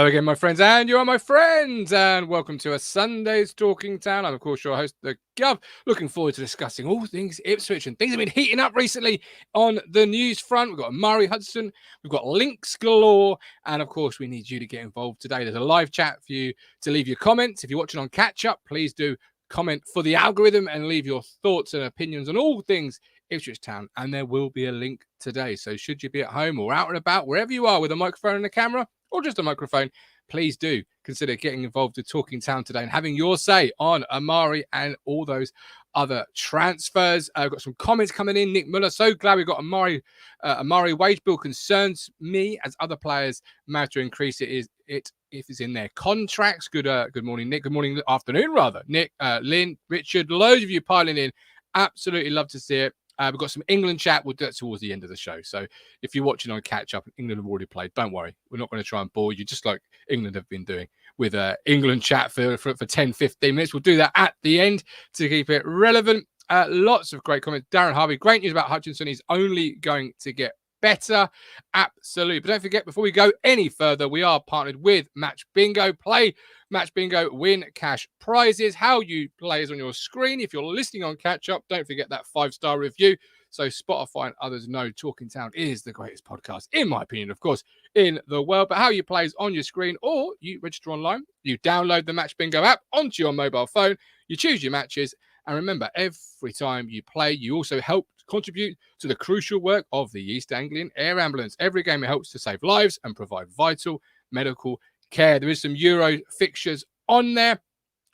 Hello again, my friends, and you are my friends, and welcome to a Sunday's Talking Town. I'm, of course, your host, the Gov. Looking forward to discussing all things Ipswich, and things have been heating up recently on the news front. We've got Amari Hutchinson, we've got links galore, and, of course, we need you to get involved today. There's a live chat for you to leave your comments. If you're watching on catch-up, please do comment for the algorithm and leave your thoughts and opinions on all things Ipswich Town, and there will be a link today. So should you be at home or out and about, wherever you are with a microphone and a camera, or just a microphone, please do consider getting involved with Talking Town today and having your say on Amari and all those other transfers. I've got some comments coming in. Nick Muller, so glad we got Amari. Amari wage bill concerns me as other players may have to increase it if it's in their contracts. Good morning, Nick. Good morning, afternoon, rather. Nick, Lynn, Richard, loads of you piling in. Absolutely love to see it. We've got some England chat. We'll do that towards the end of the show. So if you're watching on catch up, England have already played. Don't worry. We're not going to try and bore you, just like England have been doing with England chat for 10, 15 minutes. We'll do that at the end to keep it relevant. Lots of great comments. Darren Harvey, great news about Hutchinson. He's only going to get better. Absolutely. But don't forget, before we go any further, we are partnered with Match Bingo. Play Match Bingo, win cash prizes. How you play is on your screen. If you're listening on catch up, don't forget that 5-star review so Spotify and others know Talking Town is the greatest podcast, in my opinion, of course, in the world. But how you play is on your screen, or you register online, you download the Match Bingo app onto your mobile phone, you choose your matches, and remember, every time you play, you also help contribute to the crucial work of the East Anglian Air Ambulance. Every game it helps to save lives and provide vital medical care. There is some Euro fixtures on there.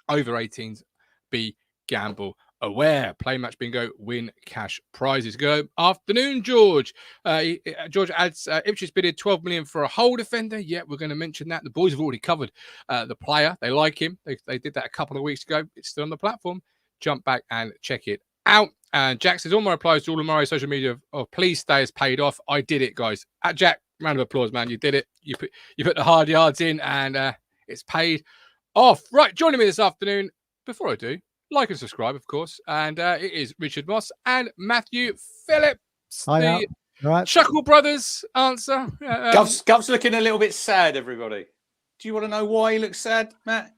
Over 18s, be gamble aware. Play Match Bingo, win cash prizes. Good afternoon, George. George adds, Ipswich bidded 12 million for a whole defender. Yeah, we're going to mention that. The boys have already covered the player. They like him. They did that a couple of weeks ago. It's still on the platform. Jump back and check it out. And Jack says, all my replies to all of my social media of please stay has paid off. I did it, guys. Jack, round of applause, man. You did it. You put the hard yards in, and it's paid off. Right, joining me this afternoon, before I do, like and subscribe, of course. And it is Richard Moss and Matthew Phillips. Hi, the right. Chuckle Brothers answer. Gov's looking a little bit sad, everybody. Do you want to know why he looks sad, Matt?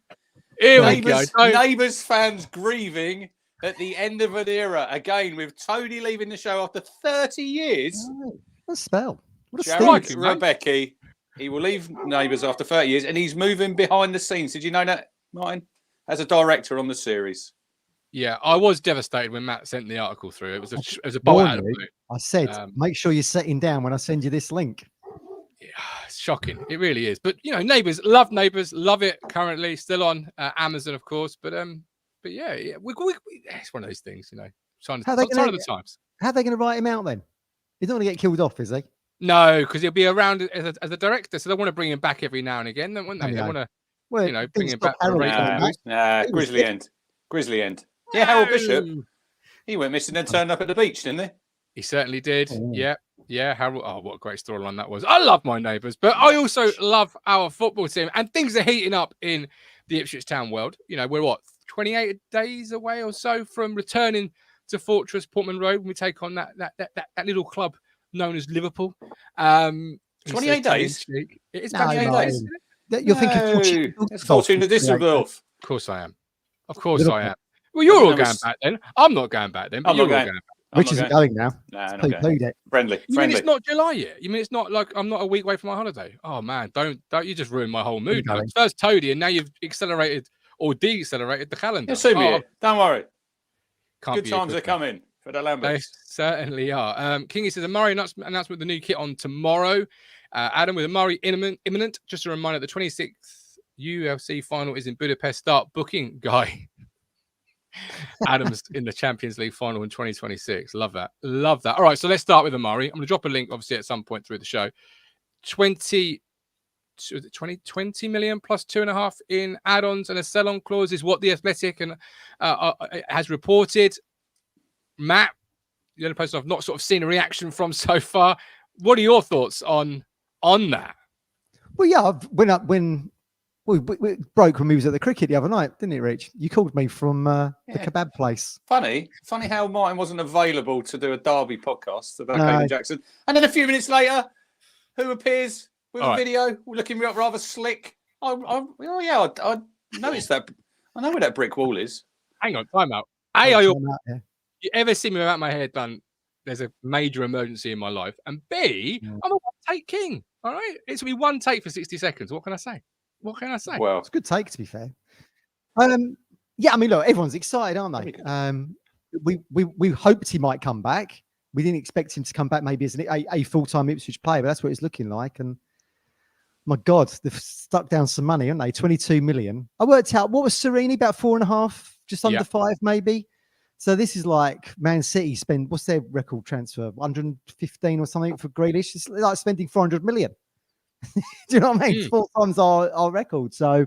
Neighbours fans grieving at the end of an era. Again, with Tony leaving the show after 30 years. What a spell. What a Jared stink. Rebecca, he will leave Neighbours after 30 years, and he's moving behind the scenes. Did you know that, Martin? As a director on the series. Yeah, I was devastated when Matt sent the article through. It was a bolt out of the blue. I said, make sure you're sitting down when I send you this link. Yeah, it's shocking. It really is. But, you know, Neighbours, love it currently. Still on Amazon, of course. But yeah, it's one of those things, you know. Sign of the times. How are they going to write him out then? He's not going to get killed off, is he? No, because he'll be around as a director, so they want to bring him back every now and again, wouldn't they? They want to, bring him back. Grizzly end. Yeah, Harold Bishop. He went missing and turned up at the beach, didn't he? He certainly did. Oh. Yeah. Harold. Oh, what a great storyline that was. I love my Neighbours, but I also love our football team, and things are heating up in the Ipswich Town world. You know, we're 28 days away or so from returning to Fortress Portman Road when we take on that little club known as Liverpool. 28 days? It is 28 days. You're thinking it's 14 to Düsseldorf. Of course I am. Well, you're all going back then. I'm not going back then. But you're all going back. Rich isn't going now. Friendly. You mean it's not July yet? You mean it's not like I'm not a week away from my holiday? Oh man, don't you just ruin my whole mood. First Toady, and now you've accelerated or decelerated the calendar. Don't worry. Good times are coming for the Lamberts. They certainly are. Kingy says Amari announcement with the new kit on tomorrow. Adam with Amari imminent. Just a reminder, the 26th UFC final is in Budapest. Start booking, guy. Adams in the Champions League final in 2026. Love that. All right, so let's start with Amari. I'm going to drop a link, obviously, at some point through the show. 20 million plus 2.5 in add-ons and a sell-on clause is what the Athletic and has reported. Matt, the only person I've not sort of seen a reaction from so far. What are your thoughts on that? Well, yeah, when we broke when we was at the cricket the other night, didn't it, Rich? You called me from the kebab place. Funny how Martin wasn't available to do a Derby podcast about Kaden Jackson. And then a few minutes later, who appears with a video looking rather slick I noticed that. I know where that brick wall is. Hang on, time out. You ever see me without my hair done? There's a major emergency in my life. And B, I'm a one-take king. All right? It's going to be one take for 60 seconds. What can I say? Well, it's a good take, to be fair. Yeah, I mean, look, everyone's excited, aren't they? We hoped he might come back. We didn't expect him to come back maybe as a full-time Ipswich player, but that's what it's looking like. And my God, they've stuck down some money, haven't they? 22 million. I worked out, what was Serini? About 4.5, just under 5 maybe. So this is like Man City spend, what's their record transfer? 115 or something for Grealish. It's like spending 400 million. Do you know what I mean? It's 4 times our record. So,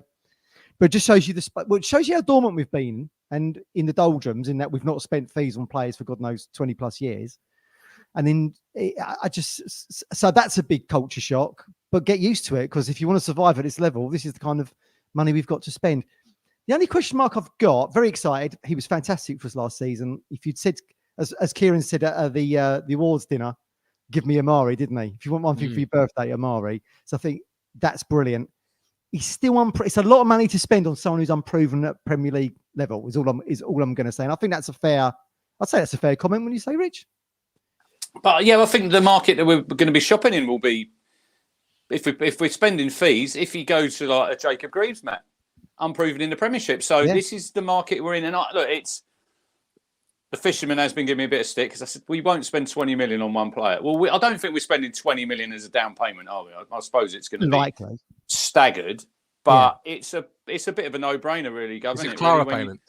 but it just shows you it shows you how dormant we've been and in the doldrums, in that we've not spent fees on players for God knows 20 plus years. And then so that's a big culture shock, but get used to it, because if you want to survive at this level, this is the kind of money we've got to spend. The only question mark I've got, very excited. He was fantastic for us last season. If you'd said, as Kieran said at the awards dinner, give me Amari, didn't he? If you want one thing for your birthday, Amari. So I think that's brilliant. He's still it's a lot of money to spend on someone who's unproven at Premier League level. Is all I'm going to say. And I think that's I'd say that's a fair comment when you say Rich. But yeah, I think the market that we're going to be shopping in will be, if we're spending fees, if you go to like a Jacob Greaves, Matt, unproven in the Premiership. So this is the market we're in. And look, it's the fisherman has been giving me a bit of stick because I said we won't spend 20 million on one player. Well, I don't think we're spending 20 million as a down payment, are we? I suppose it's going to be staggered, but it's a bit of a no-brainer, really. It's a Clara payment.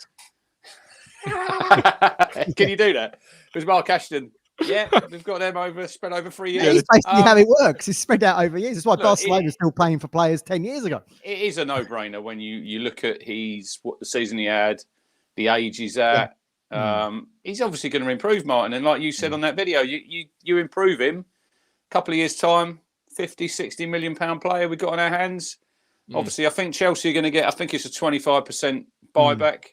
Can you do that? Because Mark Ashton. Yeah, we've got them spread over 3 years. Yeah, it's basically how it works. It's spread out over years. That's why Barcelona was still paying for players 10 years ago. It is a no-brainer when you look at what the season he had, the age he's at. He's obviously going to improve, Martin. And like you said on that video, you improve him. A couple of years' time, 50, 60 million pound player we've got on our hands. Obviously, I think Chelsea are going to get, I think it's a 25% buyback.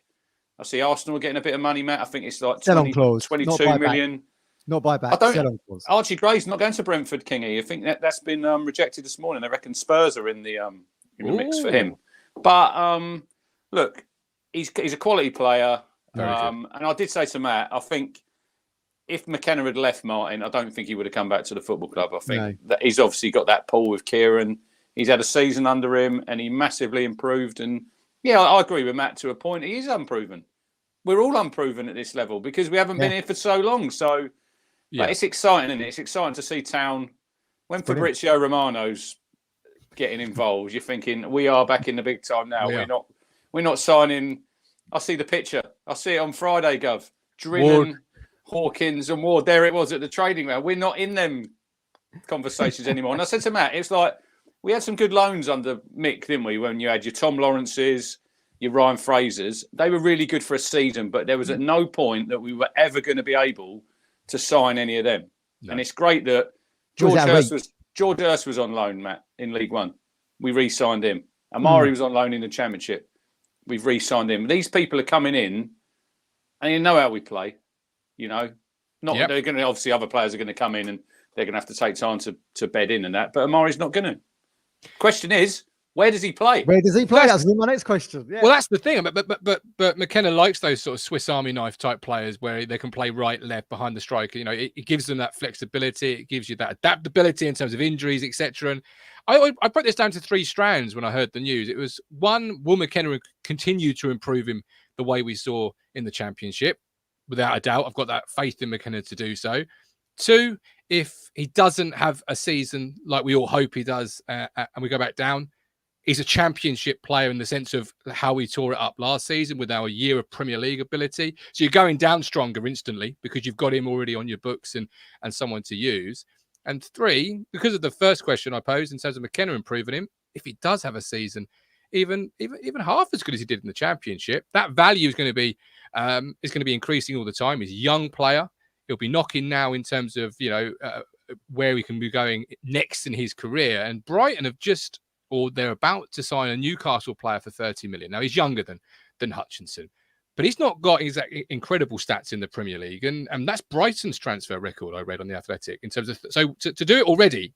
I see Arsenal getting a bit of money, Matt. I think it's like 22 million. Not buyback. Archie Gray's not going to Brentford, Kingy. I think that's been rejected this morning. They reckon Spurs are in the mix for him. But look, he's a quality player. And I did say to Matt, I think if McKenna had left, Martin, I don't think he would have come back to the football club. I think that he's obviously got that pull with Kieran. He's had a season under him and he massively improved. And yeah, I agree with Matt to a point. He is unproven. We're all unproven at this level because we haven't been here for so long. So but it's exciting, isn't it? It's exciting to see Town. When Fabrizio Romano's getting involved, you're thinking we are back in the big time now. We're not signing. I see the picture. I see it on Friday, Gov. Drilling, Hawkins and Ward. There it was at the training ground. We're not in them conversations anymore. And I said to Matt, it's like we had some good loans under Mick, didn't we? When you had your Tom Lawrences, your Ryan Frasers. They were really good for a season, but there was at no point that we were ever going to be able to sign any of them. And it's great that George Hurst was on loan, Matt, in League One. We re-signed him. Amari was on loan in the Championship. We've re-signed him. These people are coming in and you know how we play, you know. They're going to, obviously other players are going to come in and they're going to have to take time to bed in and that, but Amari's not going to. Question is, where does he play? That's my next question. Yeah. Well, that's the thing. But McKenna likes those sort of Swiss Army knife type players where they can play right, left, behind the striker. You know, it gives them that flexibility. It gives you that adaptability in terms of injuries, etc. And I put this down to 3 strands when I heard the news. It was 1, will McKenna continue to improve him the way we saw in the Championship? Without a doubt, I've got that faith in McKenna to do so. 2, if he doesn't have a season like we all hope he does and we go back down, he's a Championship player in the sense of how we tore it up last season with our year of Premier League ability. So you're going down stronger instantly because you've got him already on your books and someone to use. And 3, because of the first question I posed in terms of McKenna improving him, if he does have a season even half as good as he did in the Championship, that value is going to be increasing all the time. He's a young player. He'll be knocking now in terms of where he can be going next in his career. And Brighton have they're about to sign a Newcastle player for 30 million. Now he's younger than Hutchinson, but he's not got incredible stats in the Premier League, and that's Brighton's transfer record I read on the Athletic in terms of so to do it already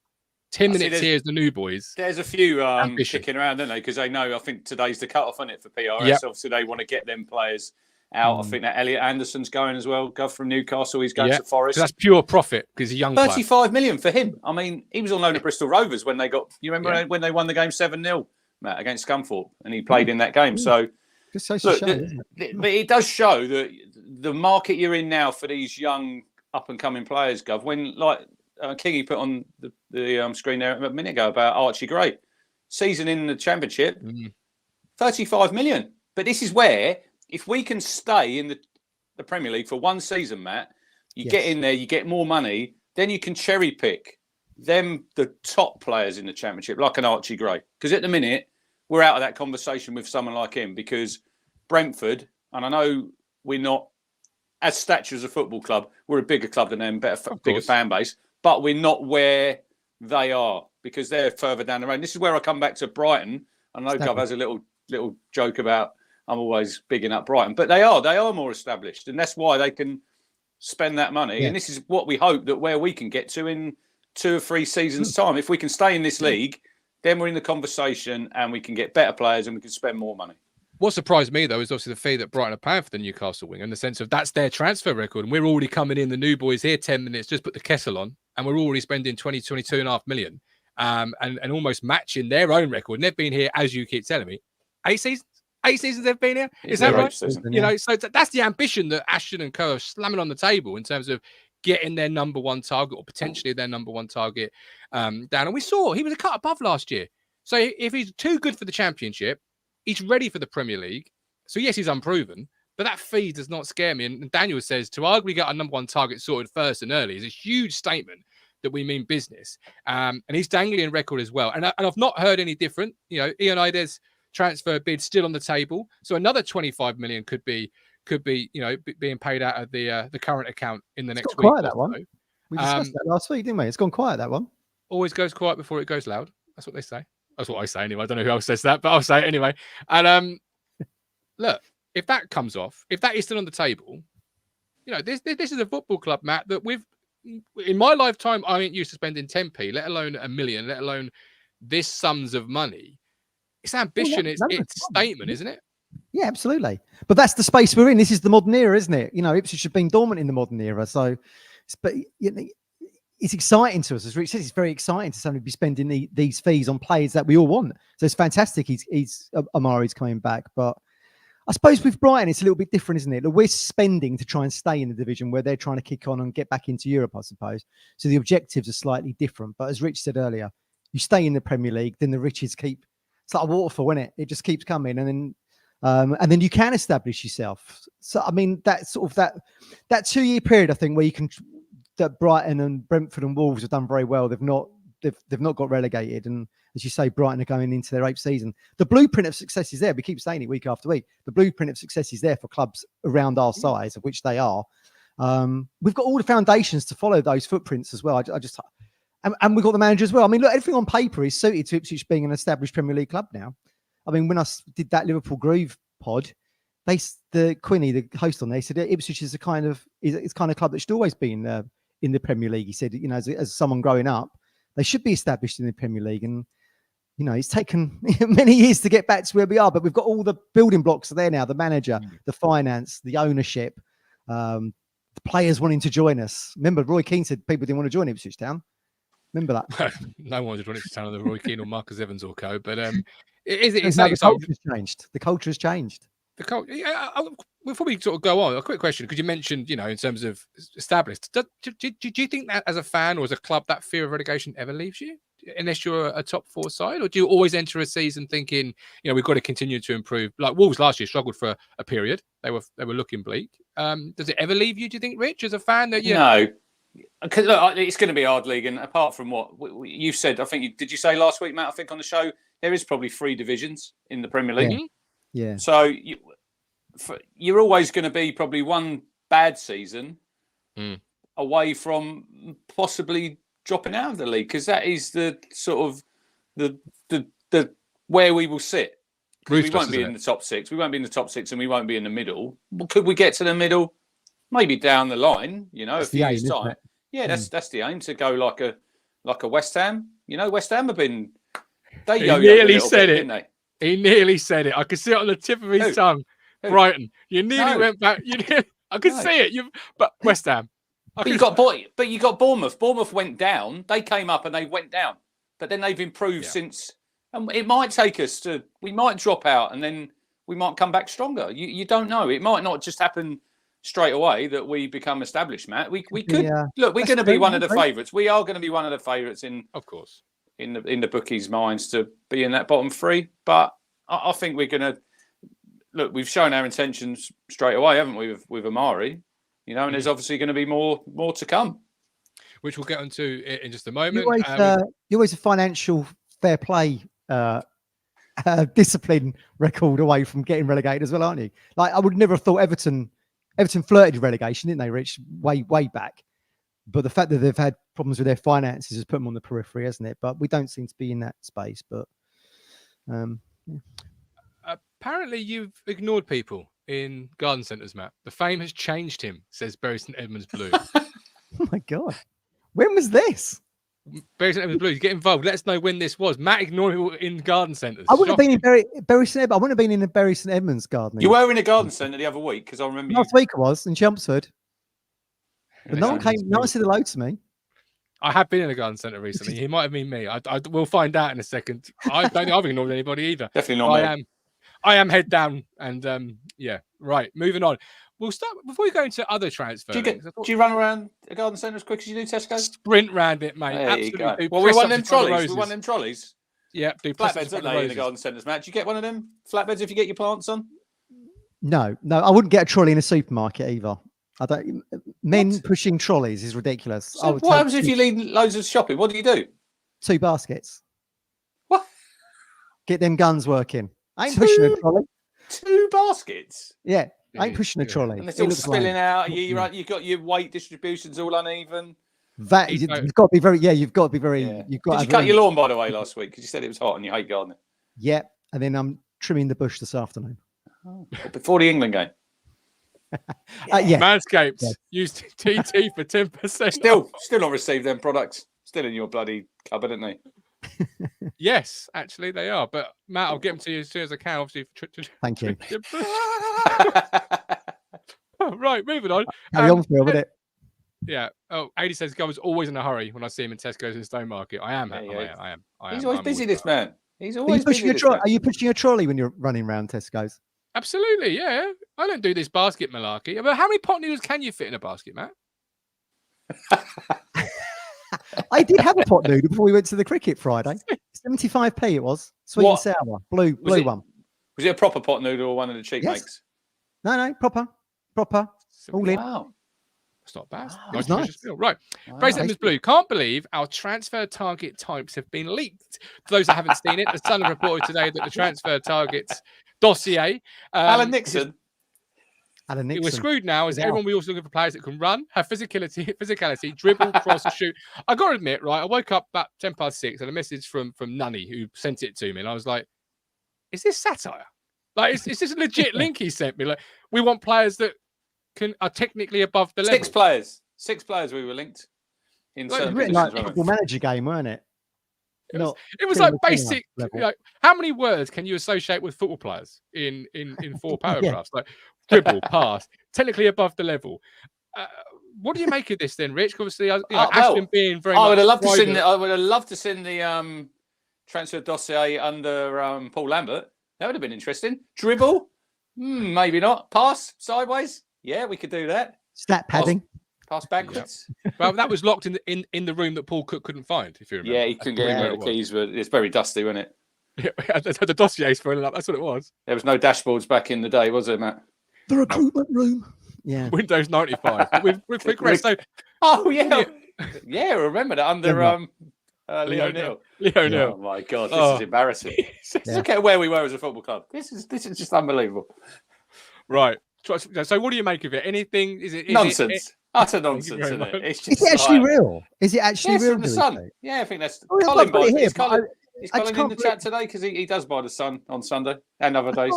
10 minutes here as the new boys. There's a few kicking around, don't they? Because they know, I think today's the cut-off, isn't it, for PRS? Yep. Obviously, they want to get them players out. I think that Elliot Anderson's going as well. Gov from Newcastle, he's going to Forest. So that's pure profit because he's a young 35 million for him. I mean, he was on loan at Bristol Rovers when they got... You remember when they won the game 7-0, Matt, against Scunthorpe, and he played in that game. So, look, but it does show that the market you're in now for these young up-and-coming players, Gov, when, like... Kingy put on the screen there a minute ago about Archie Gray. Season in the Championship, 35 million. But this is where, if we can stay in the Premier League for one season, Matt, you get in there, you get more money, then you can cherry pick them, the top players in the Championship, like an Archie Gray. Because at the minute, we're out of that conversation with someone like him because Brentford, and I know we're not, as stature as a football club, we're a bigger club than them, bigger fan base. But we're not where they are because they're further down the road. And this is where I come back to Brighton. I know Gov has a little joke about I'm always bigging up Brighton, but they are more established, and that's why they can spend that money. Yeah. And this is what we hope that where we can get to in 2 or 3 seasons' time. If we can stay in this league, then we're in the conversation and we can get better players and we can spend more money. What surprised me, though, is obviously the fee that Brighton are paying for the Newcastle wing in the sense of that's their transfer record. And we're already coming in, the new boys here, 10 minutes, just put the kettle on. And we're already spending 22.5 million and almost matching their own record. And they've been here, as you keep telling me, 8 seasons? 8 seasons they've been here? Is that right? Season, you know, so that's the ambition that Ashton and co are slamming on the table in terms of getting their number one target or potentially their number one target down. And we saw he was a cut above last year. So if he's too good for the Championship, he's ready for the Premier League. So, yes, he's unproven, but that fee does not scare me. And Daniel says to arguably get our number one target sorted first and early is a huge statement that we mean business. And he's dangling record as well. And I've not heard any different. You know, Ian Ides transfer bid still on the table. So another 25 million could be, you know, being paid out of the current account in the next week. Quiet, that one. We discussed that last week, didn't we? It's gone quiet, that one. Always goes quiet before it goes loud. That's what they say. That's what I say anyway. I don't know who else says that, but I'll say it anyway. And look, if that comes off, if that is still on the table, you know, this is a football club, Matt, that in my lifetime, I ain't used to spending 10p, let alone $1 million, let alone this sums of money. It's ambition, it's statement, isn't it? Yeah, absolutely. But that's the space we're in. This is the modern era, isn't it? You know, Ipswich have been dormant in the modern era. So, but you know, it's exciting to us. As Rich says, it's very exciting to suddenly be spending these fees on players that we all want. So it's fantastic. Amari's coming back. But I suppose with Brighton, it's a little bit different, isn't it? That we're spending to try and stay in the division where they're trying to kick on and get back into Europe, I suppose. So the objectives are slightly different. But as Rich said earlier, you stay in the Premier League, then the riches keep... It's like a waterfall, isn't it? It just keeps coming. And then you can establish yourself. So, I mean, that sort of that 2-year period, I think, where you can... that Brighton and Brentford and Wolves have done very well. They've not got relegated, and as you say, Brighton are going into their 8th season. The blueprint of success is there. We keep saying it week after week. The blueprint of success is there for clubs around our size, of which they are. We've got all the foundations to follow those footprints as well. And we've got the manager as well. I mean, look, everything on paper is suited to Ipswich being an established Premier League club now. I mean, when I did that Liverpool Groove pod, the Quinny, the host on there, said Ipswich is kind of club that should always be in the Premier League. He said, you know, as someone growing up, they should be established in the Premier League. And, you know, it's taken many years to get back to where we are, but we've got all the building blocks there now, the manager, the finance, the ownership, the players wanting to join us. Remember, Roy Keane said people didn't want to join Ipswich Town. Remember that? No one wanted to join Ipswich Town, the Roy Keane or Marcus Evans or co. But the culture has changed. The culture has changed. Before we sort of go on, a quick question, because you mentioned, you know, in terms of established, do you think that as a fan or as a club, that fear of relegation ever leaves you, unless you're a top 4 side? Or do you always enter a season thinking, you know, we've got to continue to improve? Like Wolves last year struggled for a period. They were looking bleak. Does it ever leave you, do you think, Rich, as a fan? That No. Because look, it's going to be a hard league. And apart from what you've said, I think, did you say last week, Matt, I think on the show, there is probably 3 divisions in the Premier League. Yeah. So you're always going to be probably one bad season away from possibly dropping out of the league, because that is the sort of the where we will sit. We won't be in the top 6. We won't be in the top 6, and we won't be in the middle. Well, could we get to the middle? Maybe down the line, you know, a few years' time. Yeah, that's the aim, to go like like a West Ham. You know, West Ham have been. They He yo-yoed nearly a little said bit, it. didn't they? He nearly said it. I could see it on the tip of his Who? tongue. Who? Brighton. You nearly No. went back. I could No. see it. But West Ham. But you got Bournemouth. Bournemouth went down. They came up and they went down. But then they've improved since. And it might take us to. We might drop out and then we might come back stronger. You don't know. It might not just happen straight away that we become established, Matt. We could look. We're going to be one of the favourites. We are going to be one of the favourites of course, in the bookies' minds to be in that bottom three. But I think we're going to look. We've shown our intentions straight away, haven't we, with Amari? You know, and there's obviously going to be more to come, which we'll get onto in just a moment. You're always a financial fair play discipline record away from getting relegated as well, aren't you? Like I would never have thought Everton flirted relegation, didn't they, Rich? Way back. But the fact that they've had problems with their finances has put them on the periphery, hasn't it? But we don't seem to be in that space. But apparently you've ignored people in garden centres, Matt. The fame has changed him, says Bury St Edmunds Blue. Oh my God. When was this? Bury St Edmunds Blue, get involved. Let us know when this was. Matt ignored people in garden centres. I wouldn't have been in Bury St Edmunds. I wouldn't have been in the Bury St Edmunds garden. You were in a garden centre the other week because I remember last week I was in Chelmsford. But no one said hello to me. I have been in a garden centre recently. He might have been me. I will find out in a second. I don't think I've ignored anybody either. Definitely not me. I am head down and right. Moving on. We'll start before we go into other transfers. Do you run around a garden centre as quick as you do Tesco? Sprint round it, mate. There absolutely. you go. Well, we won them trolleys. We won them trolleys. Yeah, do flatbeds, aren't they, in the garden centres, Matt? Do you get one of them flatbeds if you get your plants on? No, I wouldn't get a trolley in a supermarket either. I don't. Men pushing trolleys is ridiculous. So what happens if you leave loads of shopping? What do you do? 2 baskets. What? Get them guns working. I ain't pushing a trolley. 2 baskets? Yeah, I ain't pushing a trolley. And it's all spilling out. You've got your weight distributions all uneven. You've got to be very. Yeah, you've got to be very. Yeah. You've got. Did you cut your lawn, by the way, last week? Because you said it was hot and you hate gardening. Yeah, and then I'm trimming the bush this afternoon. Oh, before the England game. Yeah. Manscaped. Yeah. Use TT for 10%. Still not received them products. Still in your bloody cupboard, aren't they? Yes, actually they are. But Matt, I'll get them to you as soon as I can. Obviously. Thank you. Right, moving on. Carry on, Phil, with it. Yeah. Oh, 80 says Gov is always in a hurry when I see him in Tesco's and Stowmarket. I am. He's always busy, this man. He's always busy. Are you pushing a trolley when you're running around Tesco's? Absolutely, yeah. I don't do this basket malarkey. But how many pot noodles can you fit in a basket, Matt? I did have a pot noodle before we went to the cricket Friday. 75p it was. Sweet and sour. Blue one. Was it a proper pot noodle or one of the cheap makes? No, proper. All in. Wow. It's not bad. Nice. Right. Brace Edmonds Blue. Can't believe our transfer target types have been leaked. For those that haven't seen it, the Sun have reported today that the transfer targets dossier. Alan Nixon. We're screwed now as everyone we also looking for players that can run, have physicality, dribble, cross, and shoot. I got to admit, right, I woke up about 6:10 and a message from Nunny who sent it to me. And I was like, is this satire? Like, is this a legit link he sent me? Like, we want players that are technically above the level. 6 players we were linked in certain positions. Like a football manager game, weren't it? It was like basic. Like, how many words can you associate with football players in 4 paragraphs? Like dribble, pass, technically above the level. What do you make of this then, Rich? Obviously, Ashton being very. I would have loved to send the transfer dossier under Paul Lambert. That would have been interesting. Dribble, maybe not. Pass sideways. Yeah, we could do that. Stat padding. Pass backwards. Yeah. Well, that was locked in the room that Paul Cook couldn't find. If you remember. Yeah, he couldn't get in the keys. But it's very dusty, wasn't it? Yeah, the dossier's filling up. That's what it was. There was no dashboards back in the day, was there, Matt? The recruitment room. Yeah. Windows 95. We've progressed. Oh yeah, yeah. I remember that under Leo Neal. Leo Neal. Oh my God, this is embarrassing. Look at where we were as a football club. This is just unbelievable. Right. So, what do you make of it? Anything? Is it nonsense? Utter nonsense, isn't it? Is it actually real? Is it actually real? From the Sun. Yeah, I think that's Colin. Is Colin in the chat today because he does buy the Sun on Sunday and other days.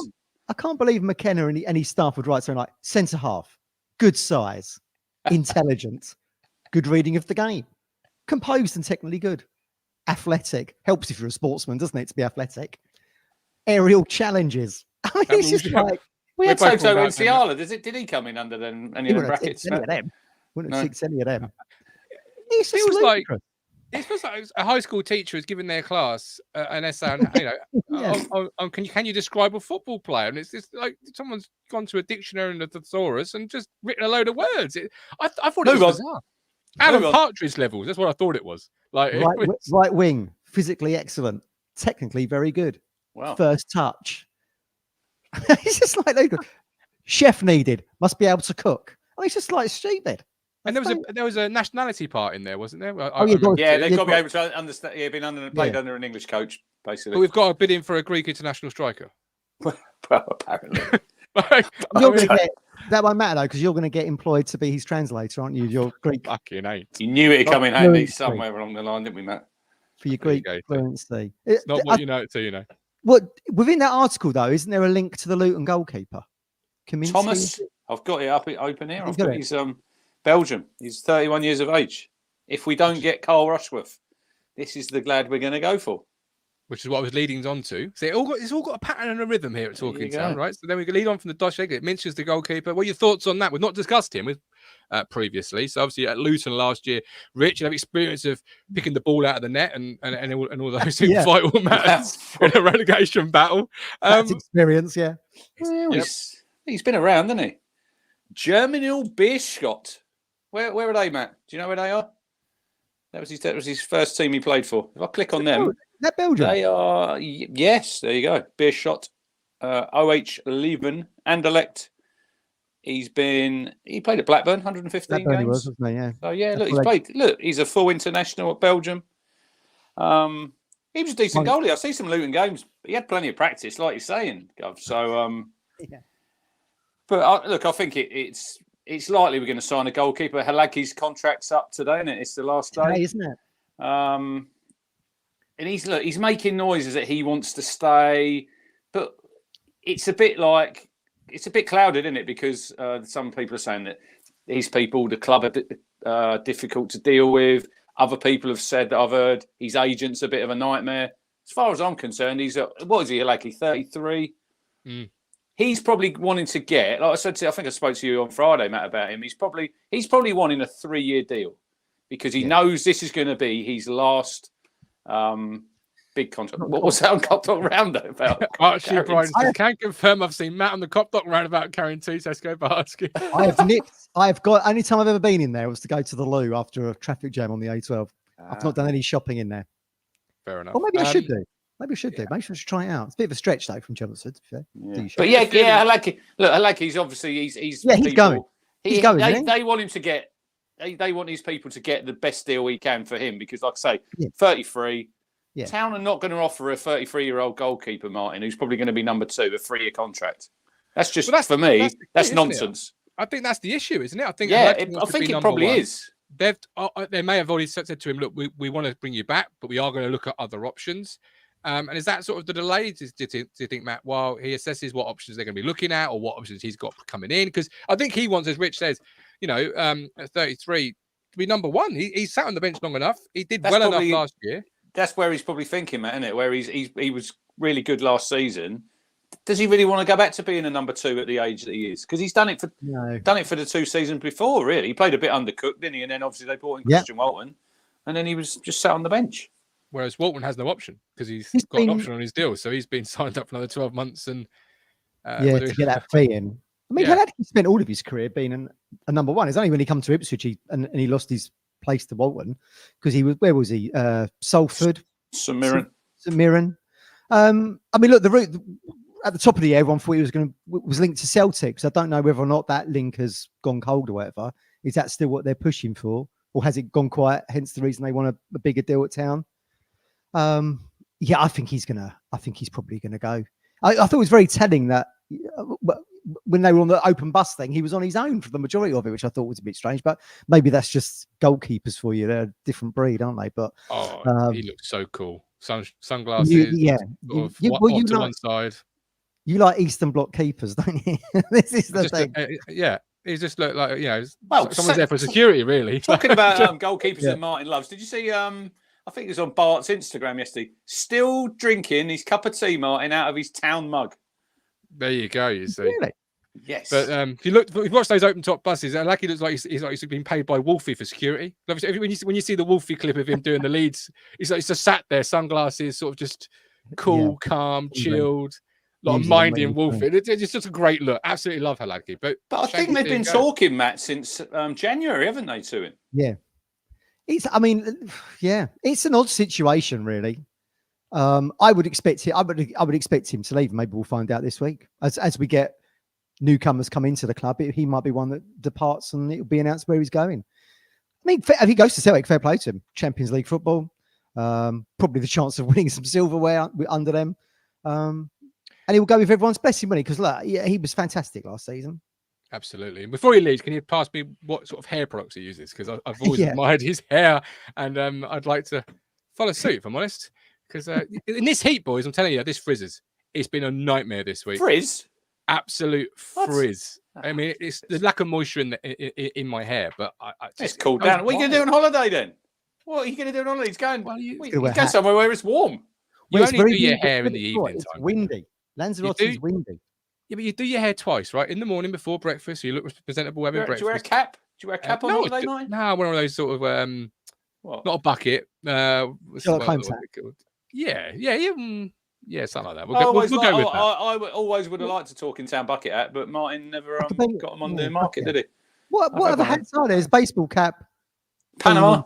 I can't believe McKenna and any staff would write something like centre half, good size, intelligent, good reading of the game. composed and technically good. Athletic. Helps if you're a sportsman, doesn't it, to be athletic? Aerial challenges. I mean, it's just like... We had Toto Enciala. Did he come in under any of the brackets? Any of them. Wouldn't have ticked any of them. It feels like a high school teacher is giving their class an essay on, can you describe a football player? And it's just like someone's gone to a dictionary and a thesaurus and just written a load of words. I thought it was bizarre. Alan Partridge levels. That's what I thought it was. Like right wing, physically excellent, technically very good. Wow. First touch. It's just like chef needed. Must be able to cook. I mean, it's just like stupid. And there was a nationality part in there, wasn't there? They've got to be able to understand. Yeah, played under an English coach, basically. But we've got a bid in for a Greek international striker. Well, apparently. That won't matter though, because you're going to get employed to be his translator, aren't you? Your Greek. Fucking hate. You knew it'd come in handy somewhere along the line, didn't we, Matt? For your Greek fluency. It's not what you know, so you know. What within that article though, isn't there a link to the Luton goalkeeper? Kaminsky? Thomas, I've got it up open here. I've got his Belgium. He's 31 years of age. If we don't get Carl Rushworth, this is the lad we're going to go for. Which is what I was leading on to. So it's all got a pattern and a rhythm here at Talking Town, right? So then we can lead on from the dossier. It mentions the goalkeeper. What are your thoughts on that? We've not discussed him previously. So obviously at Luton last year, Rich, you have experience of picking the ball out of the net and all those vital matters in a relegation battle. That's experience, yeah. He's been around, hasn't he? Germinal Beerschot. Where are they, Matt? Do you know where they are? That was his first team he played for. If I click on them, that Belgium. They are, yes, there you go. Beerschot, OH Leuven, Anderlecht. He played at Blackburn, 115 games. He was, wasn't he? Yeah. So yeah, look, he's a full international at Belgium. He was a decent goalie. I see some Luton games, but he had plenty of practice, like you're saying, Gov. So, but look, I think it's likely we're going to sign a goalkeeper. Halaki's contract's up today, isn't it? It's the last day, today, isn't it? And he's making noises that he wants to stay, but it's a bit clouded, isn't it? Because some people are saying that these people, the club, are difficult to deal with. Other people have said that I've heard his agent's a bit of a nightmare. As far as I'm concerned, what is he, like 33? Mm. He's probably wanting to get, like I said I think I spoke to you on Friday, Matt, about him. He's probably wanting a 3-year deal because he knows this is going to be his last big contract. What was that on Cop Dock Roundabout about? Archie O'Brien can confirm I've seen Matt on the Cop Dock Roundabout carrying 2 Tesco baskets. I've got, only time I've ever been in there was to go to the loo after a traffic jam on the A12. I've not done any shopping in there. Fair enough. Or maybe I should do. Maybe I should do. Maybe I should try it out. It's a bit of a stretch though from Chelmsford. But I like it. Look, I like he's obviously he's going. He's going. They want him to get. They want these people to get the best deal we can for him because, like I say, 33. Yeah. Town are not going to offer a 33-year-old goalkeeper, Martin, who's probably going to be number 2, a 3-year contract. That's just for me. That's nonsense. I think that's the issue, isn't it? I think it probably is. They may have already said to him, look, we want to bring you back, but we are going to look at other options. And is that sort of the delay? Do you think, Matt, while he assesses what options they're going to be looking at or what options he's got coming in? Because I think he wants, as Rich says, at 33, to be number 1. He sat on the bench long enough. He did enough last year. That's where he's probably thinking, Matt, isn't it? Where he was really good last season. Does he really want to go back to being a number 2 at the age that he is? Because he's done it for the 2 seasons before, really. He played a bit undercooked, didn't he? And then obviously they brought in Christian Walton, and then he was just sat on the bench. Whereas Walton has no option because he's got an option on his deal, so he's been signed up for another 12 months. And to get that fee in. I mean, he spent all of his career being a number 1. It's only when he come to Ipswich and he lost his place to Walton because he was, where was he? Salford, St Mirren. I mean, look, the route at the top of the year, everyone thought he was linked to Celtic. So I don't know whether or not that link has gone cold or whatever. Is that still what they're pushing for, or has it gone quiet? Hence the reason they want a bigger deal at Town. I think he's probably gonna go. I thought it was very telling that when they were on the open bus thing, he was on his own for the majority of it, which I thought was a bit strange. But maybe that's just goalkeepers for you. They're a different breed, aren't they? But he looks so cool. Sunglasses. To one side. You like Eastern Bloc keepers, don't you? This is the thing. He just looked like Well, someone's there for security, really. Talking about goalkeepers that Martin loves. Did you see? I think it was on Bart's Instagram yesterday. Still drinking his cup of tea, Martin, out of his town mug. There you go. You see. Really? Yes. But if you watch those open top buses, Lucky looks like he's been paid by Wolfie for security. When you see the Wolfie clip of him doing the leads, he's just sat there, sunglasses, sort of just cool, calm, chilled, like minding Wolfie. It's just a great look. Absolutely love Lucky. But I think they've been talking, Matt, since January, haven't they, to him? Yeah. It's an odd situation, really. I would expect it. I would expect him to leave. Maybe we'll find out this week as we get newcomers come into the club. He might be one that departs, and it'll be announced where he's going. I mean, if he goes to Celtic, fair play to him. Champions League football, probably the chance of winning some silverware under them, and he will go with everyone's blessing, won't he? Because he was fantastic last season. Absolutely. And before he leaves, can you pass me what sort of hair products he uses? Because I've always admired his hair, and I'd like to follow suit, if I'm honest. Because in this heat, boys, I'm telling you, this frizzes. It's been a nightmare this week. Frizz? Absolute frizz. I mean, it's the lack of moisture in my hair, but it's cooled down. What are you going to do on holiday then? What are you going to do on holiday? He's going, he's going somewhere where it's warm. You only do your hair in the evening time. It's windy. Lanzarotte's windy. Yeah, but you do your hair twice, right? In the morning before breakfast, so you look presentable having breakfast. Do you wear a cap? Do you wear a cap on holiday night? No, one of those sort of not a bucket. Yeah, something like that. We'll go with that. I always would have liked to talk in town bucket hat, but Martin never got them on the market, did he? What other hats are there? There's baseball cap, Panama.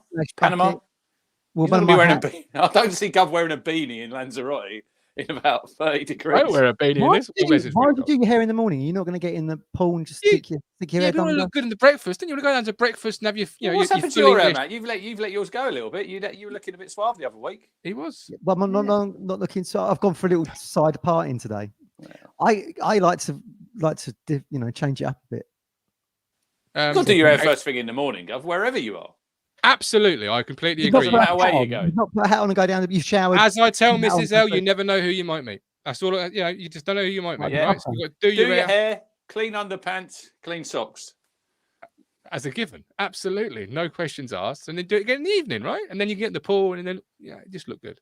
Well, I don't see Gov wearing a beanie in Lanzarote in about 30 degrees. I don't wear a beanie in this. Why would you do your hair in the morning? You're not going to get in the pool and just stick your hair down. You want to look good in the breakfast. Then you want to go down to breakfast and have your. What's happened to your hair, Matt? You've let yours go a little bit. You were looking a bit suave the other week. He was. Well, I'm not looking. So I've gone for a little side parting today. I like to change it up a bit. You've got to do your hair first thing in the morning, Gov, wherever you are. Absolutely, I completely agree. No matter where you go. Not put a hat on and go down. You've showered. As I tell Mrs. L, you never know who you might meet. That's all. You just don't know who you might meet. Right? So you got to do your hair, clean underpants, clean socks. As a given, absolutely, no questions asked, and then do it again in the evening, right? And then you get in the pool, and then just look good.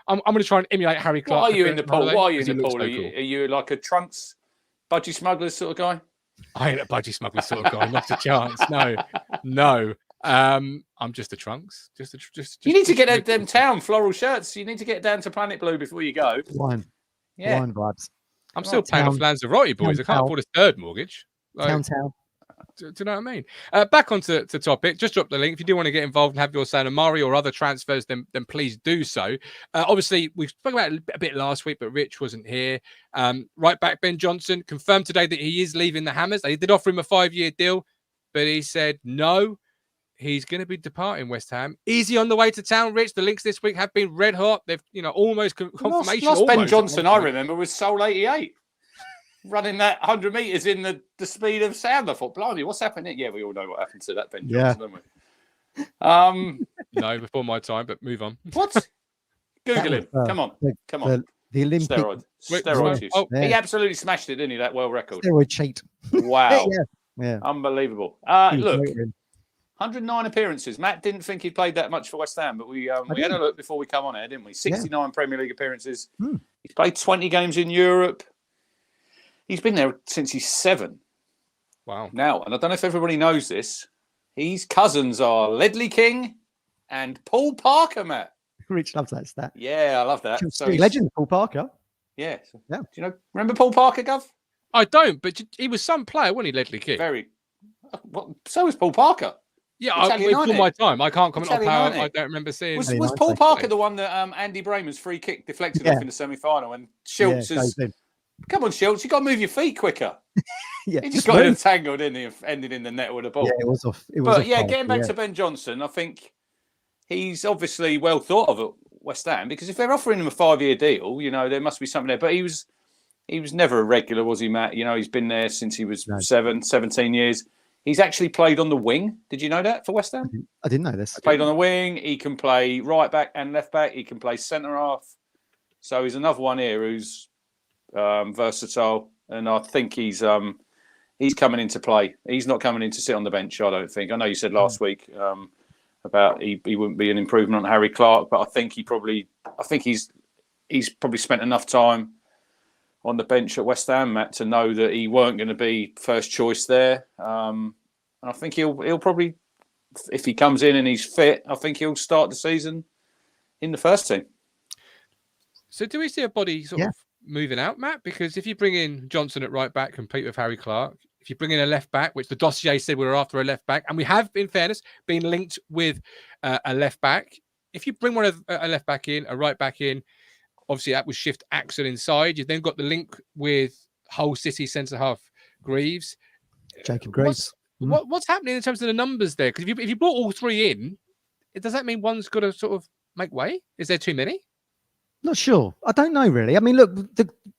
I'm going to try and emulate Harry Clark. Why are you in the pool? Are you like a trunks budgie smuggler sort of guy? I ain't a budgie smuggler sort of guy. Not a chance. No. I'm just the trunks. Just you need to get them town floral shirts. You need to get down to Planet Blue before you go. Wine vibes. I'm still paying off Lanzarote, boys. I can't afford a third mortgage. Town. Do you know what I mean? Back onto topic. Just drop the link if you do want to get involved and have your say on Amari or other transfers. Then please do so. Obviously, we spoke about it a bit last week, but Rich wasn't here. Right back, Ben Johnson confirmed today that he is leaving the Hammers. They did offer him a 5-year deal, but he said no. He's going to be departing West Ham. Is he on the way to town, Rich? The links this week have been red hot. They've, almost confirmation. Last Ben Johnson, I remember, was Seoul 88. Running that 100 metres in the speed of sound. I thought, blimey, what's happening? Yeah, we all know what happened to that Ben Johnson, don't we? No, before my time, but move on. What? Google it. Come on. The Olympic steroid use. He absolutely smashed it, didn't he? That world record. Steroid cheat. Wow. Yeah. Unbelievable. Look. 109 appearances. Matt didn't think he played that much for West Ham, but we had a look before we come on air, didn't we? 69 Premier League appearances. He's played 20 games in Europe. He's been there since he's 7. Wow. Now, and I don't know if everybody knows this, his cousins are Ledley King and Paul Parker, Matt. Rich loves that stat. Yeah, I love that. So legend, Paul Parker. Yeah. Do you remember Paul Parker, Gov? I don't, but he was some player, wasn't he, Ledley King? Very. Well, so was Paul Parker. Yeah, before my time. I can't comment on how I don't remember seeing. Was Paul Parker the one that Andy Brayman's free kick deflected off in the semi-final? And Schultz come on, Schultz, you got to move your feet quicker. He just got entangled in the ended in the net with a ball. Yeah, it was off. Getting back to Ben Johnson, I think he's obviously well thought of at West Ham because if they're offering him a 5-year deal, there must be something there. But he was never a regular, was he, Matt? He's been there since he was 17 years. He's actually played on the wing. Did you know that for West Ham? I didn't know this. He played on the wing. He can play right back and left back. He can play centre half. So he's another one here who's versatile, and I think he's he's coming into play. He's not coming in to sit on the bench, I don't think. I know you said last week about he wouldn't be an improvement on Harry Clark, but I think he's probably spent enough time on the bench at West Ham, Matt, to know that he weren't going to be first choice there. And I think he'll probably, if he comes in and he's fit, I think he'll start the season in the first team. So do we see a body sort of moving out, Matt? Because if you bring in Johnson at right back, compete with Harry Clark, if you bring in a left back, which the dossier said we were after a left back, and we have, in fairness, been linked with a left back. If you bring a left back in, a right back in, obviously that would shift Axel inside. You've then got the link with Hull City centre half Greaves. Jacob Greaves. What's happening in terms of the numbers there? Because if you brought all three in, does that mean one's got to sort of make way? Is there too many? Not sure. I don't know really. I mean, look,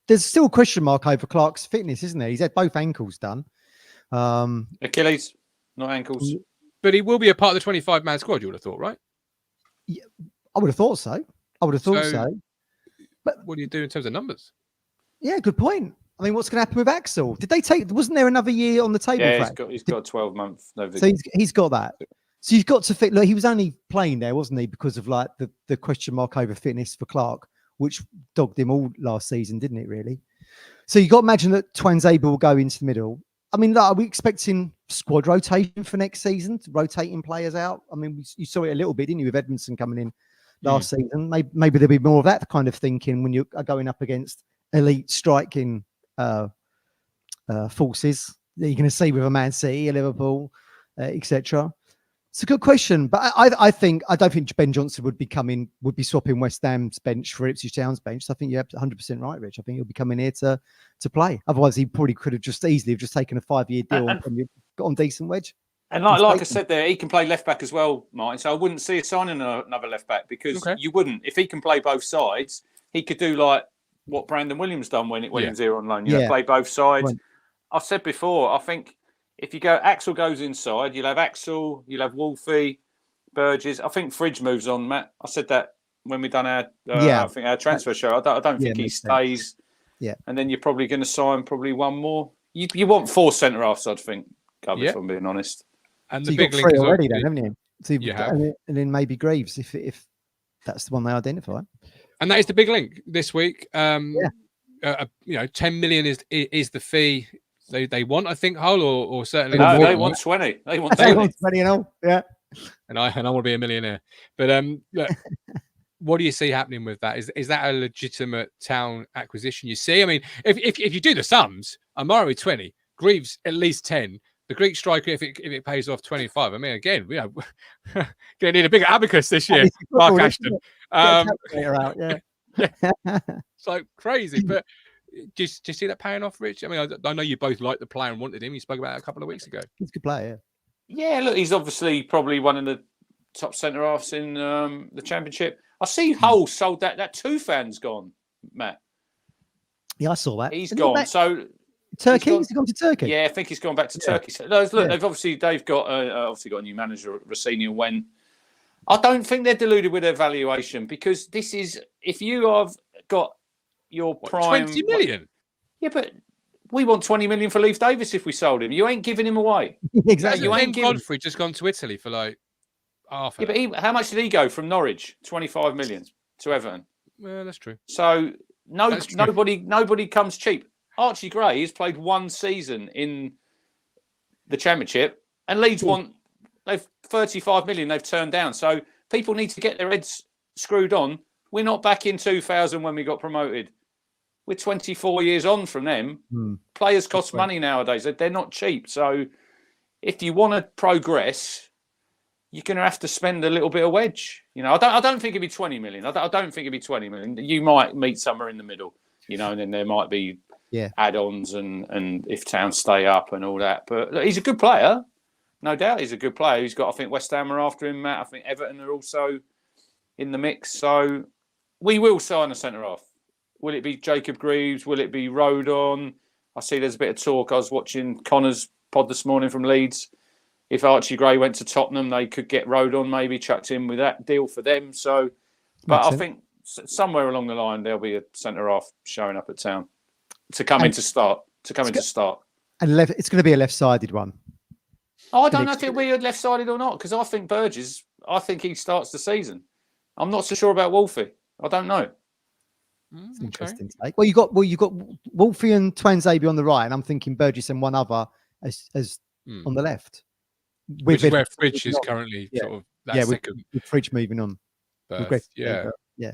there's still a question mark over Clark's fitness, isn't there? He's had both ankles done. Achilles, not ankles. But he will be a part of the 25-man squad, you would have thought, right? Yeah, I would have thought so. But what do you do in terms of numbers? Yeah, good point. I mean, what's going to happen with Axel? Wasn't there another year on the table? Yeah, he's got a 12-month. So he's got that. So you've got to fit. Look, he was only playing there, wasn't he? Because of like the question mark over fitness for Clark, which dogged him all last season, didn't it? Really. So you got to imagine that Twanzebe will go into the middle. I mean, are we expecting squad rotation for next season, rotating players out? I mean, you saw it a little bit, didn't you, with Edmondson coming in last season? Maybe there'll be more of that kind of thinking when you are going up against elite striking forces that you're going to see with a Man City, a Liverpool, etc. It's a good question, but I don't think Ben Johnson would be swapping West Ham's bench for Ipswich Town's bench. So I think you're 100% right, Rich. I think he'll be coming here to play. Otherwise, he probably could have just easily taken a 5-year deal and got on decent wage. And like I said there, he can play left back as well, Martin. So I wouldn't see a signing another left back because you wouldn't. If he can play both sides, he could do like what Brandon Williams done when he was here on loan. Play both sides. Right. I've said before, I think if you go, Axel goes inside, you'll have Axel, you'll have Wolfie, Burgess. I think Fridge moves on, Matt. I said that when we done our transfer show. I don't think he stays. Yeah. And then you're probably going to sign one more. You want 4 centre halves, I'd think, if I'm being honest. And so the big link is already, then, haven't you? So and then maybe Greaves, if that's the one they identify. And that is the big link this week. 10 million is the fee they want, I think, Hull, or certainly. No, they want 20. They want 20 and all. Yeah. And I want to be a millionaire. But look, what do you see happening with that? Is that a legitimate Town acquisition? You see, I mean, if you do the sums, Amari 20, Greaves at least 10. The Greek striker, if it pays off 25, I mean, again, going to need a bigger abacus this year, Mark Ashton. It's like crazy, but do you see that paying off, Rich? I mean, I know you both liked the player and wanted him. You spoke about it a couple of weeks ago. He's a good player. Yeah, look, he's obviously probably one of the top centre halves in the Championship. I see Hull sold that Tufan's gone, Matt. Yeah, I saw that. He's gone. So. Turkey? Has he gone to Turkey? Yeah, I think he's gone back to Turkey. So, look, they've got a new manager. Rossini went. I don't think they're deluded with their valuation because this is if you have got your prime 20 million. Yeah, but we want 20 million for Leif Davis if we sold him. You ain't giving him away. Exactly. You ain't Godfrey just gone to Italy for like half. Yeah, but how much did he go from Norwich? 25 million to Everton. Well, that's true. So nobody comes cheap. Archie Gray has played 1 season in the Championship, and Leeds they've 35 million they've turned down. So people need to get their heads screwed on. We're not back in 2000 when we got promoted. We're 24 years on from them. Players cost money nowadays. They're not cheap. So if you want to progress, you're going to have to spend a little bit of wedge. I don't think it'd be 20 million. I don't think it'd be 20 million. You might meet somewhere in the middle, and then there might be add-ons and if Town stay up and all that. But look, he's a good player. No doubt he's a good player. He's got, I think, West Ham are after him, Matt. I think Everton are also in the mix. So we will sign a centre-half. Will it be Jacob Greaves? Will it be Rodon? I see there's a bit of talk. I was watching Connor's pod this morning from Leeds. If Archie Gray went to Tottenham, they could get Rodon maybe chucked in with that deal for them. So, but I think somewhere along the line, there'll be a centre-half showing up at Town. To come in to start. And it's going to be a left-sided one. I don't know if it'll be left-sided or not, because I think Burgess, he starts the season. I'm not so sure about Wolfie. I don't know. It's interesting take. Well, you got Wolfie and Twanzebe on the right, and I'm thinking Burgess and one other as on the left. Which is where Fridge is currently sort of second. With Fridge moving on. Yeah. Yeah.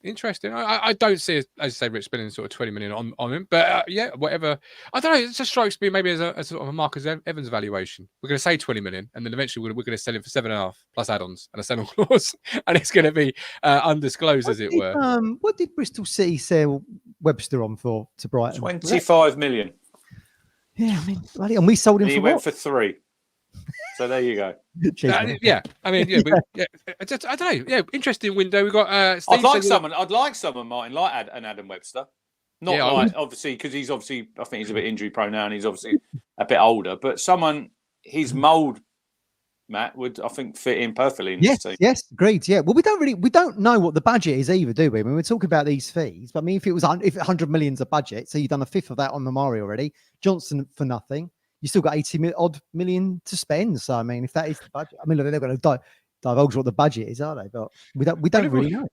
Interesting. I don't see, as you say, Rich spending sort of 20 million on him, but whatever. I don't know. It just strikes me maybe as a sort of a Marcus Evans valuation. We're going to say 20 million, and then eventually we're going to sell him for 7.5 plus add-ons and a sell-on clause, and it's going to be undisclosed, as it were. What did Bristol City sell Webster on for to Brighton? 25 million. Yeah, I mean, bloody, and we sold him and he went for 3. So there you go. Cheers, I mean, I don't know. Yeah, interesting window. We got. Steve I'd like someone, Martin, like an Adam Webster. Not obviously, because he's I think he's a bit injury prone now, and he's obviously a bit older. But someone his mould, Matt, would I think fit in perfectly in this team. Yes, agreed. Yeah. Well, we don't know what the budget is either, do we? I mean, we're talking about these fees, but I mean, if 100 million's a budget, so you've done a fifth of that on Amari already. Johnson for nothing. You still got 80 odd million to spend. So I mean, if that is the budget, I mean, look, they're going to divulge what the budget is, are they? But we don't really know.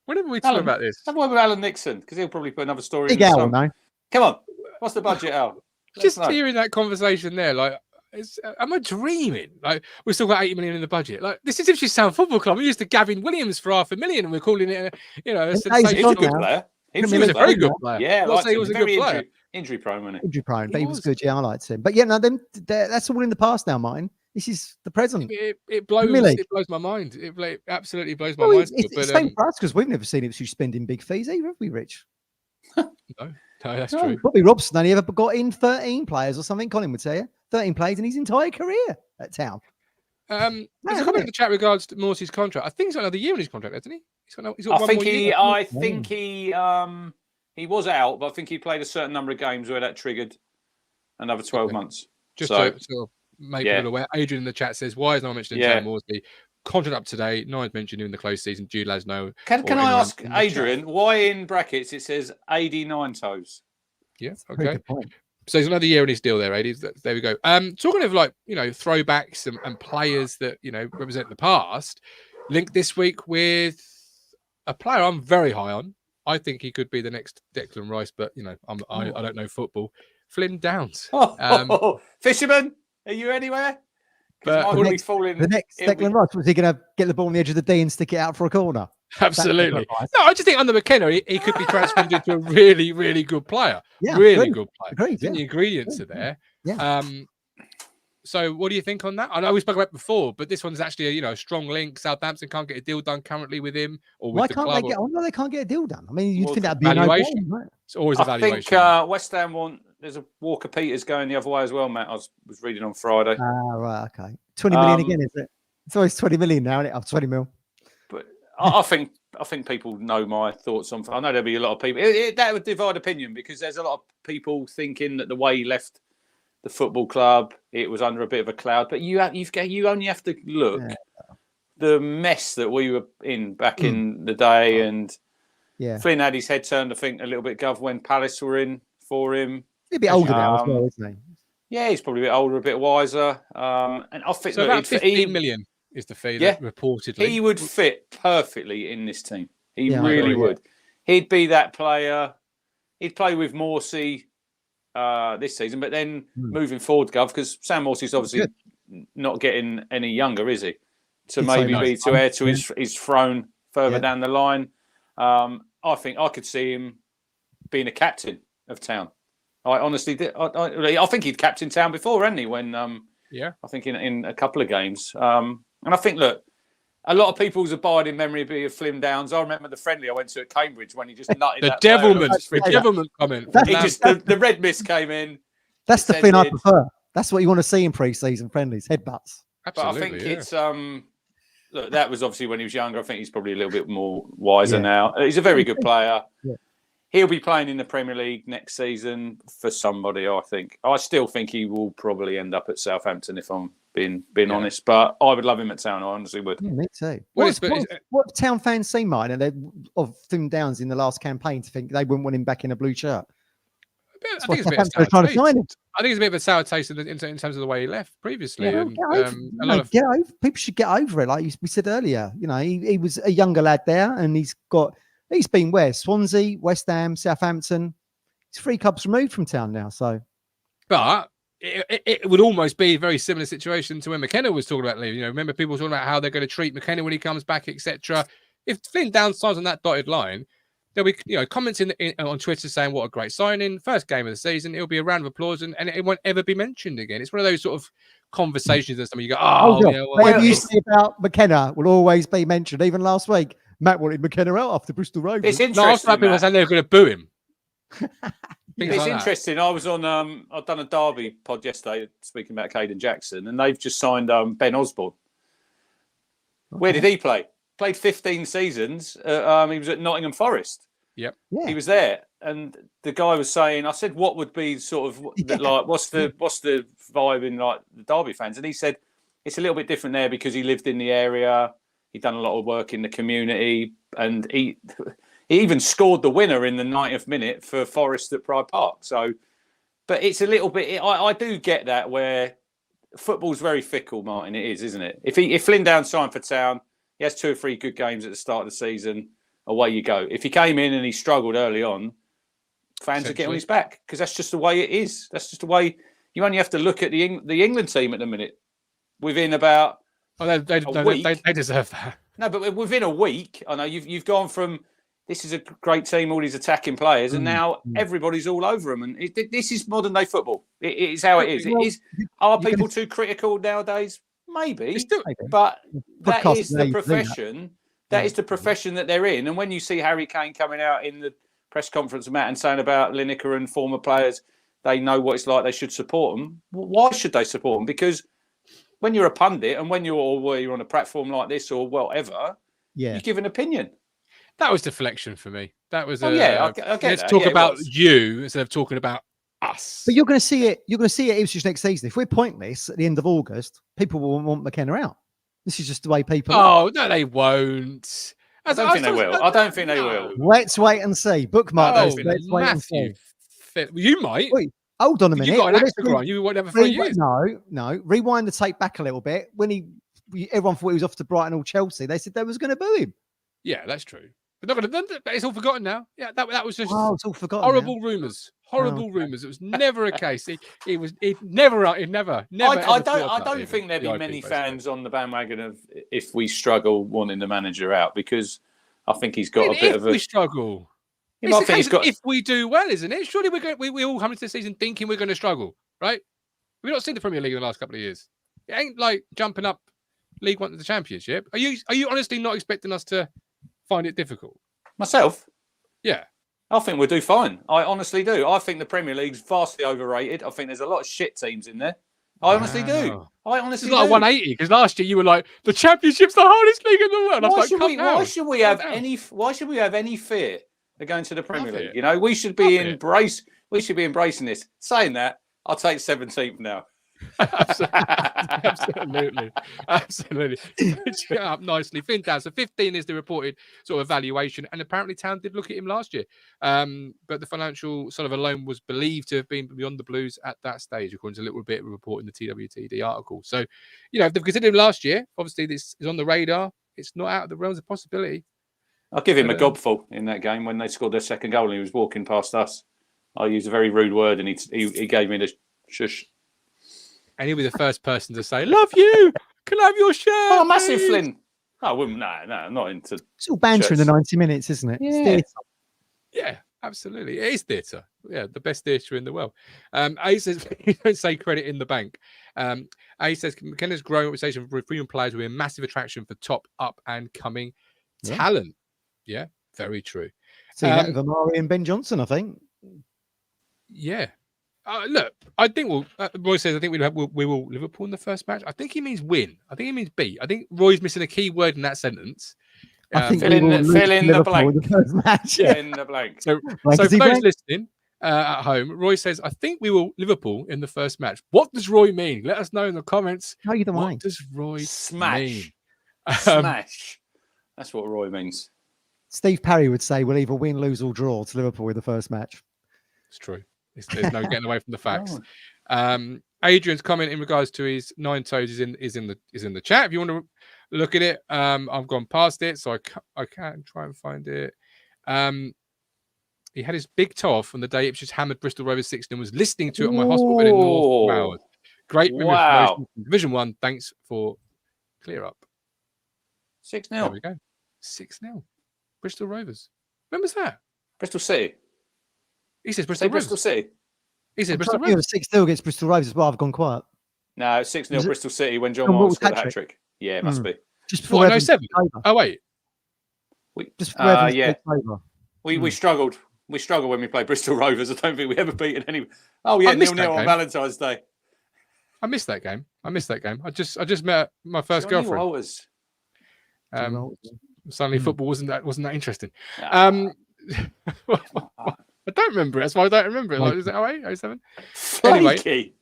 Whenever we talk about this, have a word with Alan Nixon, because he'll probably put another story. Big Al, no? Come on, what's the budget, Al? Just hearing that conversation there, like, am I dreaming? Like, we've still got 80 million in the budget. Like, this is Ipswich Town Football Club. We used to Gavin Williams for $500,000, and we're calling it, a sensation. He's a good player. He was a very good player. Yeah, he was a good player. Injury prone, wasn't he? Injury prone, but he was good. Yeah, I liked him. But yeah, no, that's all in the past now, Martin. This is the present. It blows my mind. It absolutely blows my mind. It's same for us, because we've never seen Ipswich spending big fees either, have we, Rich? No, that's true. Bobby Robson only ever got in 13 players or something. Colin would tell you 13 players in his entire career at Town. There's a comment in the chat regards to Morse's contract. I think he's got another year in his contract, hasn't he? I think he was out, but I think he played a certain number of games where that triggered another 12 months. Just to sort of make people aware. Adrian in the chat says, why is no one mentioning Taylor Moresby? Contract up today. No one's mentioned him in the close season. Jude lads know. Can I ask Adrian, why in brackets it says 89 toes? Yeah, okay. So he's another year in his deal there, AD. There we go. Talking of throwbacks and players that, represent the past, linked this week with a player I'm very high on. I think he could be the next Declan Rice, but I don't know football. Flynn Downs. Fisherman, are you anywhere? The next Declan Rice, was he going to get the ball on the edge of the D and stick it out for a corner? Absolutely. No, I just think under McKenna, he could be transformed into a really, really good player. Yeah, really good player. Agreed, The ingredients are there. Yeah. So what do you think on that? I know we spoke about it before, but this one's actually a strong link. Southampton can't get a deal done currently with him, or with the club. Why can't they get on? No, they can't get a deal done. I mean, you'd think that'd be valuation. An right? It's always a valuation. I think West Ham there's a Walker Peters going the other way as well, Matt. I was reading on Friday. Right, okay. 20 million again, is it? It's always 20 million now, isn't it? 20 mil. But I think people know my thoughts on. I know there'll be a lot of people. That would divide opinion, because there's a lot of people thinking that the way he left the football club, it was under a bit of a cloud. But you only have to look the mess that we were in back in the day, and Flynn had his head turned, I think, a little bit gov when Palace were in for him. He's a bit older now as well, isn't he? Yeah, he's probably a bit older, a bit wiser. And I think so. About 15 million is the fee that reportedly he would fit perfectly in this team. He really would. He'd be that player. He'd play with Morsey this season, but then moving forward, Gov, because Sam Morsey's obviously not getting any younger, is he? To maybe be to heir to his throne further down the line. I think I could see him being a captain of Town. I honestly did. I think he'd captain Town before, hadn't he? When I think in a couple of games. And I think, look, a lot of people's abiding memory be of Flynn Downs. I remember the friendly I went to at Cambridge when he just nutted the devilment comment. The red mist came in. That's the thing I prefer. That's what you want to see in pre-season friendlies, headbutts. Absolutely, but I think it's look, that was obviously when he was younger. I think he's probably a little bit more wiser now. He's a very good player. Yeah. He'll be playing in the Premier League next season for somebody, I think. I still think he will probably end up at Southampton, if I'm being honest. But I would love him at Town. I honestly would. Yeah, me too. What Town fans see, Martin, of Flynn Downs in the last campaign to think they wouldn't want him back in a blue shirt? I think it's a bit of Southampton are trying to sign him. I think it's a bit of a sour taste in terms of the way he left previously. Yeah, And a lot of people should get over it. Like we said earlier, you know, he was a younger lad there, and he's been where? Swansea, West Ham, Southampton. He's 3 clubs removed from town now. So, but it would almost be a very similar situation to when McKenna was talking about leaving. You know, remember people talking about how they're going to treat McKenna when he comes back, etc. If Flynn Downs signs on that dotted line, there'll be comments on Twitter saying what a great signing, first game of the season. It'll be a round of applause, and it won't ever be mentioned again. It's one of those sort of conversations that somebody you go, whatever you say about McKenna will always be mentioned. Even last week, Matt wanted McKenna out after Bristol Rovers. It's interesting. People saying they're going to boo him. It's interesting. I was on. I've done a Derby pod yesterday speaking about Kaden Jackson, and they've just signed Ben Osborne. Okay. Where did he play? Played 15 seasons. He was at Nottingham Forest. Yep. Yeah. He was there, and the guy was saying, I said, what would be sort of like, what's the vibe in like the Derby fans? And he said, it's a little bit different there because he lived in the area. He'd done a lot of work in the community, and he even scored the winner in the 90th minute for Forest at Pride Park. So, but it's a little bit, I do get that where football's very fickle, Martin. It is, isn't it? If Flynn Downs signed for Town, he has 2 or 3 good games at the start of the season, away you go. If he came in and he struggled early on, fans would get on his back because that's just the way it is. That's just the way. You only have to look at the England team at the minute. Within about they deserve that. No, but within a week, I know you've gone from this is a great team, all these attacking players, and now everybody's all over them. And this is modern day football. It is how it is. It is. Are people too critical nowadays? Maybe, but that is the profession. That is the profession that they're in. And when you see Harry Kane coming out in the press conference, Matt, and saying about Lineker and former players, they know what it's like. They should support them. Why should they support them? Because when you're a pundit and when you're on a platform like this or whatever, you give an opinion. That was deflection for me. That was I get let's that. talk about you instead of talking about us. But you're going to see it. You're going to see it Ipswich next season. If we're pointless at the end of August, people will want McKenna out. This is just the way people. Oh no, they won't. I don't think they will. I don't think they will. Let's wait and see. Bookmark those. Let's wait and see. You might. Wait, hold on a minute. You got an actor on. You were never 3 years. No. Rewind the tape back a little bit. When everyone thought he was off to Brighton or Chelsea, they said they was going to boo him. Yeah, that's true. But not going to. It's all forgotten now. Yeah, that was just it's all forgotten. Horrible rumours. Horrible rumours. It was never a case. It never. I don't think there'd be many fans on the bandwagon of if we struggle wanting the manager out because I think he's got a bit of a. If we struggle. It's a case of if we do well, isn't it? Surely we all come into the season thinking we're going to struggle, right? We've not seen the Premier League in the last couple of years. It ain't like jumping up League One to the Championship. Are you honestly not expecting us to find it difficult? Myself? Yeah. I think we'll do fine. I honestly do. I think the Premier League's vastly overrated. I think there's a lot of shit teams in there. I honestly do. I honestly do. It's like 180 because last year you were like, the Championship's the hardest league in the world. Why should we have any fear of going to the Premier League? You know, we should be embracing this. Saying that, I'll take 17th now. Absolutely. Shut up nicely. Flynn Downs. So 15 is the reported sort of evaluation, and apparently Town did look at him last year. But the financial sort of alone was believed to have been beyond the Blues at that stage, according to a little bit of a report in the TWTD article. So, you know, if they've considered him last year, obviously this is on the radar. It's not out of the realms of possibility. I'll give him a gobful in that game when they scored their second goal and he was walking past us. I used a very rude word and he gave me the shush. And he'll be the first person to say, "Love you. Can I have your shirt?" Oh, massive Flynn. I wouldn't. No, I'm not into. It's all banter in the 90 minutes, isn't it? Yeah, absolutely. It is theatre. Yeah, the best theatre in the world. A says, you don't say credit in the bank. A says, McKenna's growing reputation for recruitment players will be a massive attraction for top up and coming talent. Yeah, very true. See that with Amari and Ben Johnson, I think. Yeah. Look, I think Roy says, I think we will Liverpool in the first match. I think he means win. I think he means beat. I think Roy's missing a key word in that sentence. I think fill in the blank. The first match. Fill in the blank. So for those listening at home, Roy says, I think we will Liverpool in the first match. What does Roy mean? Let us know in the comments. What does Roy mean? Smash. That's what Roy means. Steve Parry would say we'll either win, lose, or draw to Liverpool in the first match. It's true. There's no getting away from the facts. Adrian's comment in regards to his 9 toes is in the chat. If you want to look at it, I've gone past it, so I can't try and find it. He had his big toe off on the day Ipswich hammered Bristol Rovers 6 and was listening to it on my hospital bed in North Wales. Great promotion from Division 1. Thanks for clear up. 6-0. There we go. 6-0. Bristol Rovers. When was that? Bristol City. He says Bristol Rovers. Bristol City. He says Bristol Rovers. 6-0 against Bristol Rovers as well. I've gone quiet. No, 6-0 Bristol City when John Moore scored a hat-trick. Yeah, it must be. Just before 07. Oh, wait. Just before yeah. We struggled. We struggled when we played Bristol Rovers. I don't think we ever beaten anyone. Oh, yeah, 0-0 on Valentine's Day. I missed that game. I just met my first girlfriend. Suddenly football wasn't that interesting. I don't remember it. That's why I don't remember it. Like, is it 08, 07? Anyway.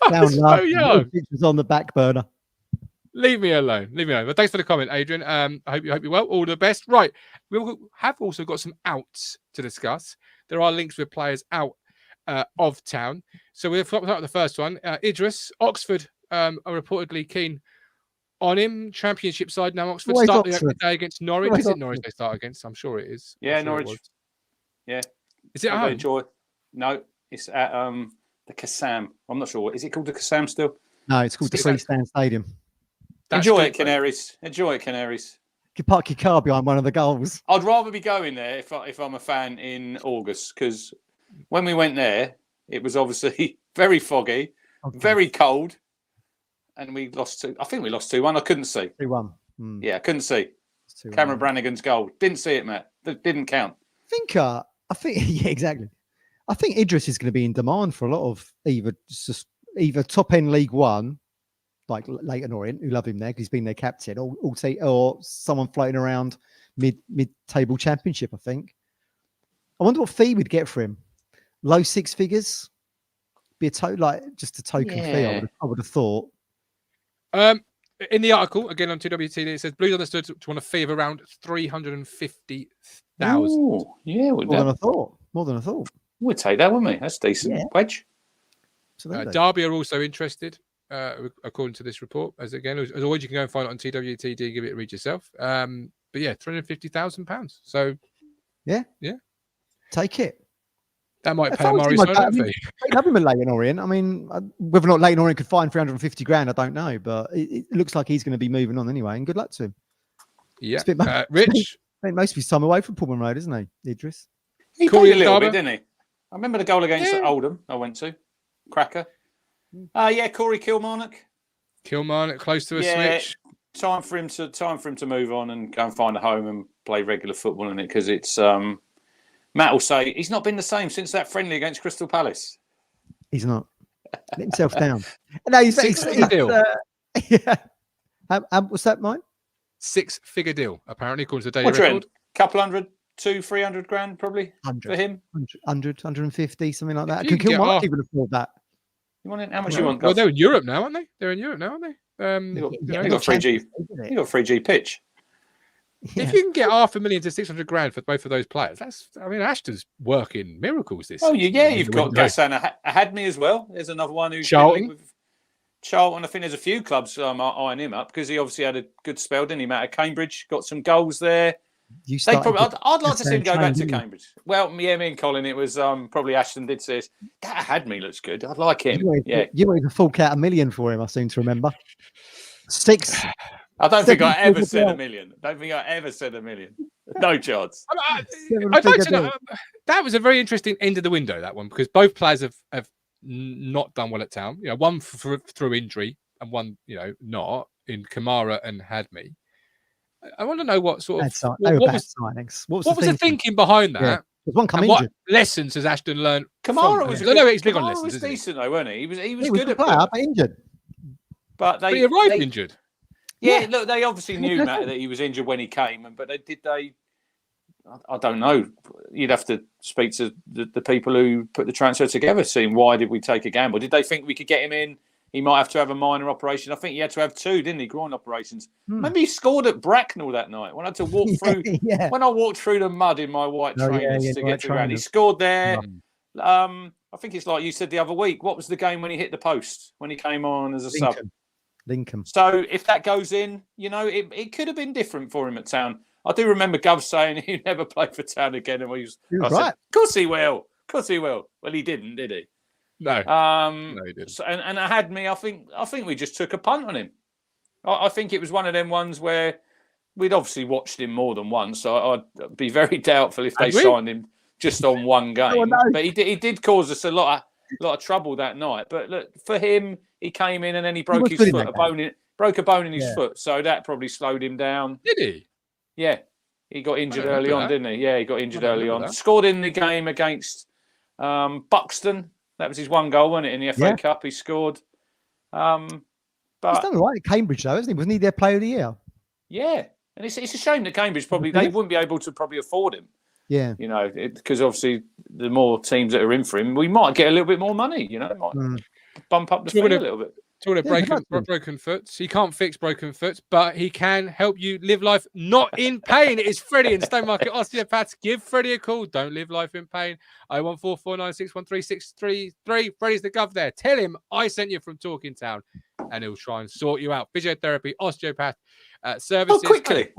I was so young. It was on the back burner. Leave me alone. But thanks for the comment, Adrian. I hope you're well. All the best. Right. We have also got some outs to discuss. There are links with players out of town. So we'll start with the first one. Idris, Oxford are reportedly keen on him. Championship side now. Oxford start the day against Norwich. Is it Norwich they start against? I'm sure it is. Yeah, Norwich. Yeah. Is it at home? No, it's at the Kassam. I'm not sure. Is it called the Kassam still? No, it's called the Freestand Stadium. Enjoy it, Canaries. Enjoy it, Canaries. You park your car behind one of the goals. I'd rather be going there if I'm a fan in August, because when we went there, it was obviously very foggy, very cold, and we lost 2. I think we lost 2-1. I couldn't see. 3-1. Yeah, I couldn't see. Cameron Brannigan's goal. Didn't see it, Matt. That didn't count. I think yeah, exactly. I think Idris is going to be in demand for a lot of either top end League One, like Leyton Orient, who love him there because he's been their captain, or someone floating around mid-table championship, I think. I wonder what fee we'd get for him. Low 6 figures? Be just a token fee, I would have thought. In the article, again on 2WTD, it says Blues understood to want a fee of around 350,000. Yeah, more than I thought. We'd take that, wouldn't we? That's decent. Wedge. Derby are also interested. According to this report, as always, you can go and find it on TWTD, give it a read yourself. But yeah, £350,000. So yeah, take it. That might pay Amari fee. Have him at Leyton Orient. I mean, whether or not Leyton Orient could find 350 grand, I don't know, but it looks like he's going to be moving on anyway. And good luck to him. Yeah, Rich. Spent most of his time away from Pullman Road, isn't he, Idris? He played a little bit, didn't he? I remember the goal against Oldham. I went to cracker. Corey Kilmarnock. Close to a switch. Time for him to move on and go and find a home and play regular football in it, because it's Matt will say he's not been the same since that friendly against Crystal Palace. He's not. Let himself down. No, he's deal. Yeah. What's that, Mike? 6-figure deal, apparently, according to the daily record. Record. Couple hundred, 200-300 grand probably 100 for him. 100, 150, something like that. Can Kilmarnock even afford that? You want it? How much you want? Well, they're in Europe now, aren't they? They got 3G. You got 3G pitch. Yeah. If you can get $500,000 to 600 grand for both of those players, Ashton's working miracles this season. You've got Ghassan Ahadmi as well. There's another one who's Charlton. With Charlton. I think there's a few clubs eyeing him up because he obviously had a good spell, didn't he, Matt? At Cambridge, got some goals there. I'd like to see him go back to Cambridge. Well, me and Colin, it was probably Ashton did say that Ahadmi looks good. I'd like him. You wanted to fork out $1 million for him, I seem to remember. 6. I don't think I ever said $1 million. No chance. I'd like to know. That was a very interesting end of the window, that one, because both players have not done well at town. One through injury and one, not, in Kamara and Hadmi. I want to know what sort of what was the thinking behind that? Yeah. One and what lessons has Ashton learned? Kamara was decent though, wasn't he? He was good at player, but injured. But he arrived injured. Yeah, look, they obviously knew Matt that he was injured when he came, but they? I don't know. You'd have to speak to the people who put the transfer together, seeing why did we take a gamble? Did they think we could get him in he might have to have a minor operation. I think he had to have 2, didn't he? Groin operations. Hmm. Maybe he scored at Bracknell that night when I had to walk through. Yeah. When I walked through the mud in my white trainers to get to the ground, he scored there. I think it's like you said the other week. What was the game when he hit the post when he came on as a sub? Lincoln. So if that goes in, it could have been different for him at Town. I do remember Gov saying he'd never play for Town again, and I right. said, "Of course he will. Of course he will." Well, he didn't, did he? No. No, he didn't. So, and it had me. I think we just took a punt on him. I think it was one of them ones where we'd obviously watched him more than once. So I'd be very doubtful if they signed him just on one game. Oh, no. But he did cause us a lot of trouble that night. But look, for him, he came in and then he broke his foot, broke a bone in his foot. So that probably slowed him down. Did he? Yeah. He got injured early on, didn't he? Yeah, he got injured early on. That. Scored in the game against Buxton. That was his one goal, wasn't it, in the FA Cup? He scored. But he's done all right at Cambridge, though, hasn't he? Wasn't he their player of the year? Yeah. And it's a shame that Cambridge they wouldn't be able to probably afford him. Yeah. Because obviously the more teams that are in for him, we might get a little bit more money, might bump up the fee a little bit. Talking about broken foots, he can't fix broken foots, but he can help you live life not in pain. It is Freddie in Stowmarket Osteopaths. Give Freddie a call. Don't live life in pain. 01449613633. Freddie's the gov there. Tell him I sent you from Talking Town, and he'll try and sort you out. Physiotherapy, osteopath services. Oh, quickly,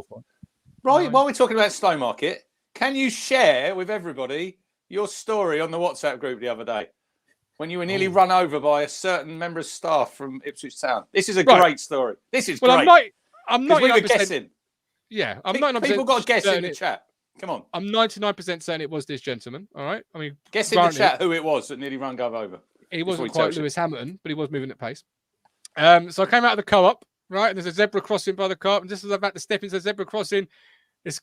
right? While we're talking about Stowmarket, can you share with everybody your story on the WhatsApp group the other day? When you were nearly run over by a certain member of staff from Ipswich Town. This is a great story. This is great. I'm not. We were guessing. Yeah, I'm 99%. People got to guess in the chat. Come on. I'm 99% certain it was this gentleman. All right. I mean, guess in the chat who it was that nearly run Gov over. He wasn't quite Lewis Hamilton, but he was moving at pace. So I came out of the co-op. Right, and there's a zebra crossing by the co-op, and just as I'm about to step into the zebra crossing, this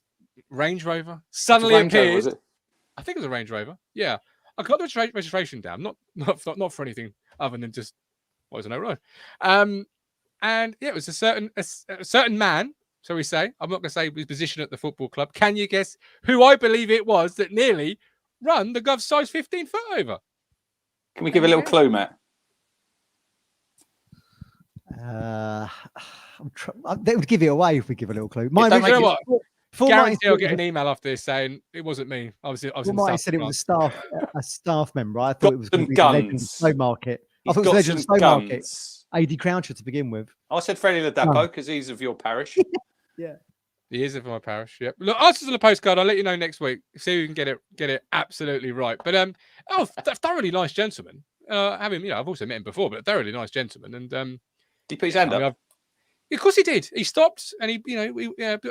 Range Rover suddenly appears. I think it was a Range Rover. Yeah. I got the registration down, not for anything other than just what was a no road. And yeah, it was a certain man, shall we say? I'm not going to say his position at the football club. Can you guess who I believe it was that nearly run the Gov size 15 foot over? Can we give a little clue, Matt? They would give it away if we give a little clue. Guarantee I'll get an email after this saying it wasn't me. I was Might said it was a staff member. I thought it was going to be Legend Stowmarket. I thought it was Legend Stowmarket. AD Croucher to begin with. I said Freddie Ladapo because he's of your parish. Yeah. He is of my parish. Yep. Look, answers on the postcard. I'll let you know next week. See if we can get it absolutely right. But thoroughly nice gentleman. I've also met him before, but a thoroughly nice gentleman. And did he put his hand up? Of course he did. He stopped, and I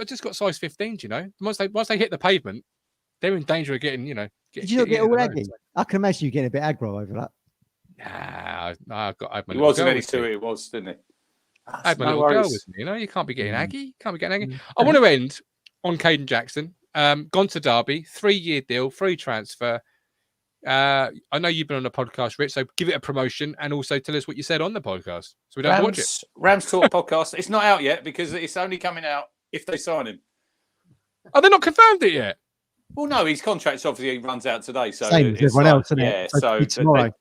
just got size 15. Once they hit the pavement, they're in danger of getting. Did you not get all aggy? I can imagine you getting a bit aggro over that. Nah, he wasn't any to it. It was, didn't he? I had my little girl with me. You can't be getting aggy. I want to end on Kaden Jackson. Gone to Derby, 3-year deal, free transfer. I know you've been on the podcast, Rich, so give it a promotion and also tell us what you said on the podcast so we don't watch it. Rams Talk podcast. It's not out yet because it's only coming out if they sign him. Oh, they're not confirmed it yet? Well, no, his contract obviously runs out today. So same as everyone else, isn't it? So tomorrow.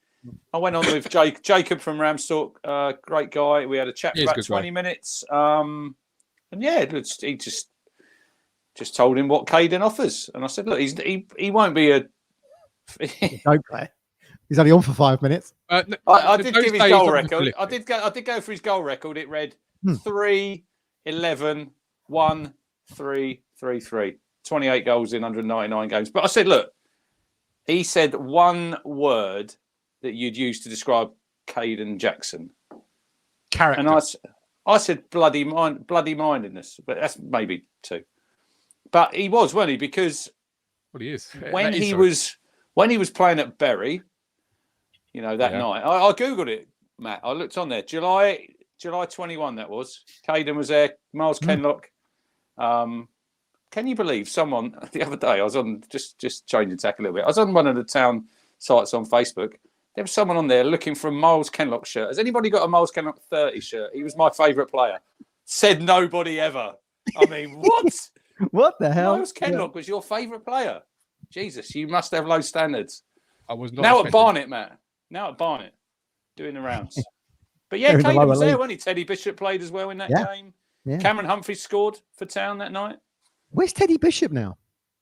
I went on with Jacob from Rams Talk, great guy. We had a chat for about 20 minutes. And yeah, he just told him what Kaden offers. And I said, look, he won't be a... Don't play. He's only on for 5 minutes. I did give his goal record. I did go for his goal record. It read 3, 11, 1, 3, 3, 3. 28 goals in 199 games. But I said, look, he said one word that you'd use to describe Kaden Jackson. Character. And I said bloody mindedness, but that's maybe 2. But he was, wasn't he? Because he is. When he was playing at Bury, that night, I googled it, Matt. I looked on there. July 21. That was. Kaden was there. Miles Kenlock. Can you believe someone the other day? I was on just changing tack a little bit. I was on one of the town sites on Facebook. There was someone on there looking for a Miles Kenlock shirt. Has anybody got a Miles Kenlock 30 shirt? He was my favourite player. Said nobody ever. I mean, what? What the hell? Miles Kenlock was your favourite player. Jesus, you must have low standards. I was not. Now at Barnet, Matt. Now at Barnet, doing the rounds. But But yeah, They're in the Kaden lower was there, league. wasn't he? Teddy Bishop played as well in that Yeah. game. Yeah. Cameron Humphreys scored for Town that night. Where's Teddy Bishop now?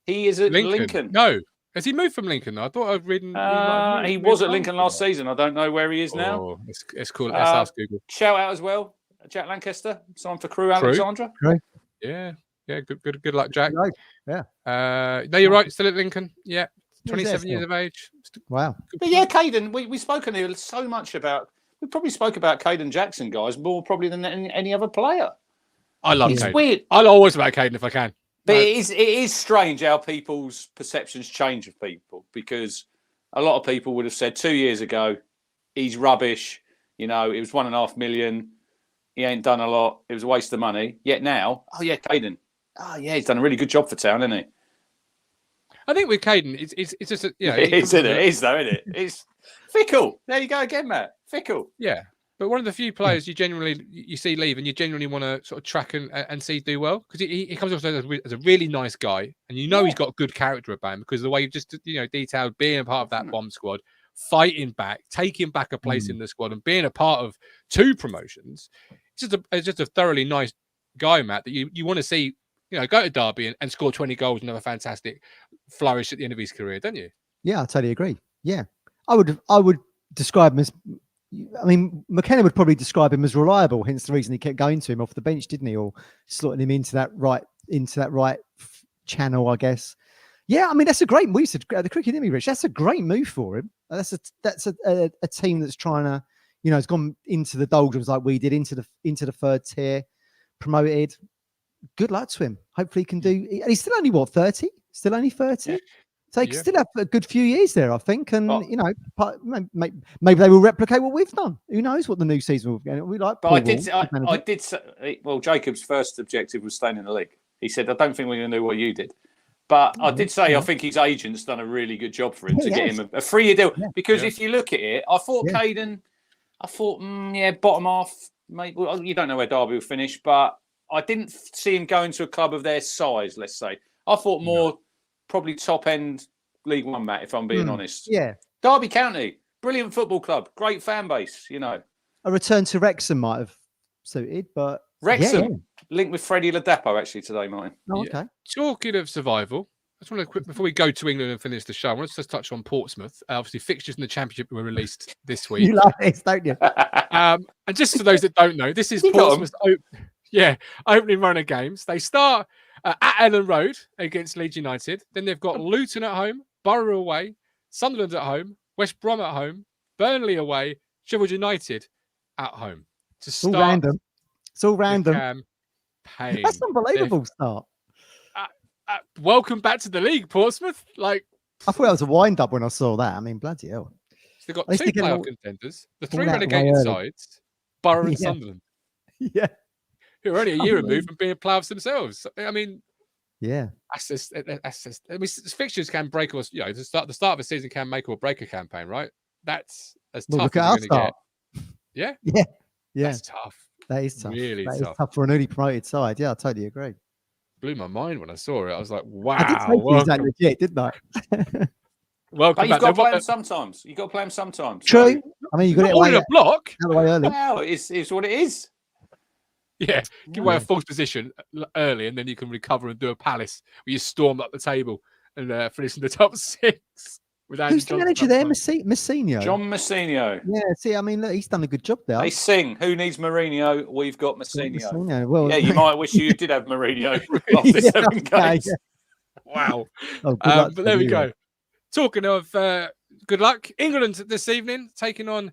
He is at Lincoln. No. Has he moved from Lincoln? I thought I'd read. He was at Lincoln last season. I don't know where he is now. Oh, it's cool. Let's ask Google. Shout out as well, Jack Lancaster, signed for Crew Alexandra. Yeah. Good luck, Jack. Yeah. No, you're right. Still at Lincoln. Yeah. 27 years of age. Wow. But yeah, Kaden, we've spoken here so much about. We probably spoke about Kaden Jackson, guys, more probably than any other player. I love It's Kaden. weird. I'll always about Kaden if I can. But it is strange how people's perceptions change of people, because a lot of people would have said 2 years ago, he's rubbish. You know, it was 1.5 million. He ain't done a lot. It was a waste of money. Yet now, oh yeah, Kaden. Oh yeah, he's done a really good job for Town, hasn't he? I think with Kaden, it's just It is, isn't it? It is though, isn't it? It's fickle. There you go again, Matt. Fickle. Yeah. But one of the few players you see leave and you genuinely want to sort of track and see do well, because he comes off as a really nice guy, and he's got good character about him because of the way you've just detailed being a part of that bomb squad, fighting back, taking back a place in the squad, and being a part of 2 promotions. It's just a thoroughly nice guy, Matt, that you want to see go to Derby and score 20 goals and have a fantastic flourish at the end of his career, don't you? Yeah, I totally agree. Yeah, I would describe him as. I mean, McKenna would probably describe him as reliable. Hence the reason he kept going to him off the bench, didn't he? Or slotting him into that right channel, I guess. Yeah, I mean that's a great move. The cricket, didn't we, Rich? That's a great move for him. That's a team that's trying to, has gone into the doldrums like we did, into the 3rd tier, promoted. Good luck to him. Hopefully he can do. He's still only 30? Still only 30. Yeah. So he can still have a good few years there, I think. And maybe they will replicate what we've done. Who knows what the new season will be? We like. But I did say. Well, Jacob's first objective was staying in the league. He said, "I don't think we're going to do what you did." But I did say I think his agent's done a really good job for him to get him a 3-year deal. Yeah. Because if you look at it, I thought Kaden. I thought, bottom half. Maybe you don't know where Derby will finish, but I didn't see him going to a club of their size. Let's say I thought more. Probably top end League One, Matt, if I'm being honest. Yeah. Derby County, brilliant football club, great fan base, A return to Wrexham might have suited, but Wrexham linked with Freddie Ladapo actually today, Martin. Oh, okay. Yeah. Talking of survival, I just want to before we go to England and finish the show, I want to just touch on Portsmouth. Obviously, fixtures in the Championship were released this week. You love this, don't you? And just for those that don't know, this is Portsmouth's opening run of games. They start at Ellen Road against Leeds United. Then they've got Luton at home, Borough away, Sunderland at home, West Brom at home, Burnley away, Sheffield United at home. To start, all random. It's all random. Campaign. That's an unbelievable start. Welcome back to the league, Portsmouth. I thought that was a wind-up when I saw that. I mean, bloody hell. So they've got 2 playoff contenders, the 3 relegated sides, Borough and Sunderland. Yeah. Who are only a year removed from being playoffs themselves. I mean, that's just. I mean, fixtures can break, or the start of a season can make or break a campaign, right? That's as tough as you're going to get. Yeah, that's tough. That is tough. Really that tough. Is tough for a newly promoted side. Yeah, I totally agree. Blew my mind when I saw it. I was like, wow. I did say that legit, didn't I? Welcome back. You've got to play them sometimes. You've got to play them sometimes. True. I mean, you got it all in a block. Early. Well, it's what it is. Yeah, give away a false position early, and then you can recover and do a Palace where you storm up the table and finish in the top 6. Who's the manager there? Mourinho. John Mourinho. Yeah, see, I mean, look, he's done a good job there. They sing, who needs Mourinho? We've got Mourinho. Well, yeah, you might wish you did have Mourinho after 7 games. Yeah. Wow. But there we go. Talking of good luck, England this evening taking on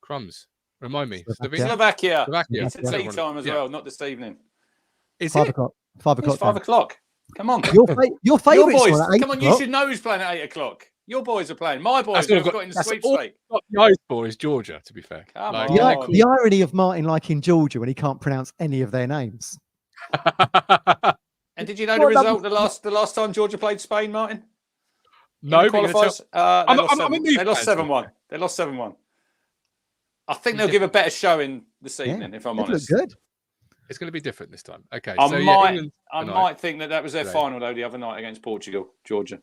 crumbs. Remind me. Slovakia. It's at tea time as well, not this evening. Is 5 it? o'clock. 5 o'clock. It's 5 o'clock. Come on. Your favourites. Your boys. Come on, you should know who's playing at 8 o'clock. Your boys are playing. My boys have got in the sweepstake. The eyes for is Georgia, to be fair. Come on. The irony of Martin liking Georgia when he can't pronounce any of their names. And did you know the result the last time Georgia played Spain, Martin? No, they lost 7-1. They lost 7-1. I think they'll give a better showing this evening, if I'm honest. Look good. It's going to be different this time. Okay. I might think that was their final, though, the other night against Portugal, Georgia.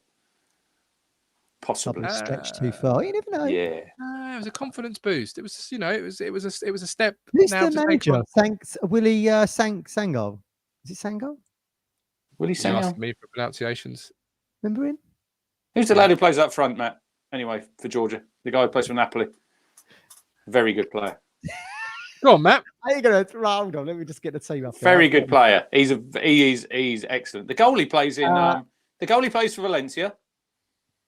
Possibly. Stretched too far. You never know. Yeah. No, it was a confidence boost. It was, it was a step. Who's now the to take manager? on. Thanks, Willie Sangal. Is it Sangal? Willie You're Sangal? asking me for pronunciations. Remember him? Who's the lad who plays up front, Matt? Anyway, for Georgia, the guy who plays for Napoli. Very good player. Go on, Matt. Are you gonna hold on? Let me just get the team up. Very good player. He's excellent. The goalie plays for Valencia.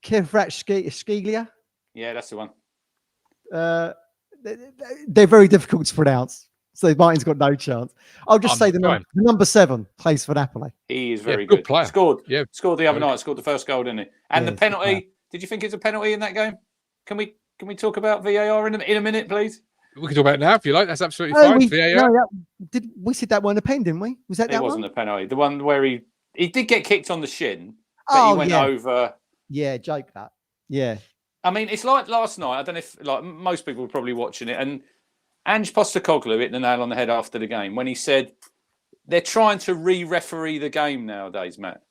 Kevrat Skiglia. Yeah, that's the one. They're very difficult to pronounce, so Martin's got no chance. I'll just say the number 7 plays for Napoli. He is very good. Player. Scored the other Very night. Scored the first goal, didn't he? And the penalty. Did you think it's a penalty in that game? Can we talk about VAR in a minute, please? We can talk about it now if you like. That's absolutely fine. VAR. We said that one a pen, didn't we? Was that it one? Wasn't a penalty. The one where he did get kicked on the shin, but he went over. Yeah, joke that. Yeah. I mean, it's like last night. I don't know if most people were probably watching it, and Ange Postecoglou hit the nail on the head after the game when he said they're trying to re-referee the game nowadays, Matt.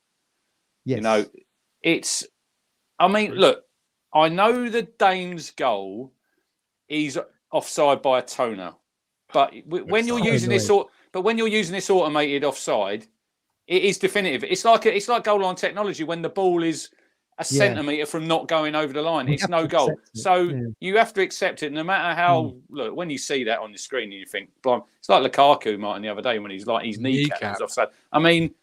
Yes. It's. I mean, look. I know the Dane's goal is offside by a toenail, but when you're using this automated offside, it is definitive. It's like goal line technology when the ball is a centimetre from not going over the line. It's no goal. You have to accept it, no matter how. Look, when you see that on the screen, you think, "Blind." It's like Lukaku, Martin, the other day when he's like his kneecap was offside. I mean,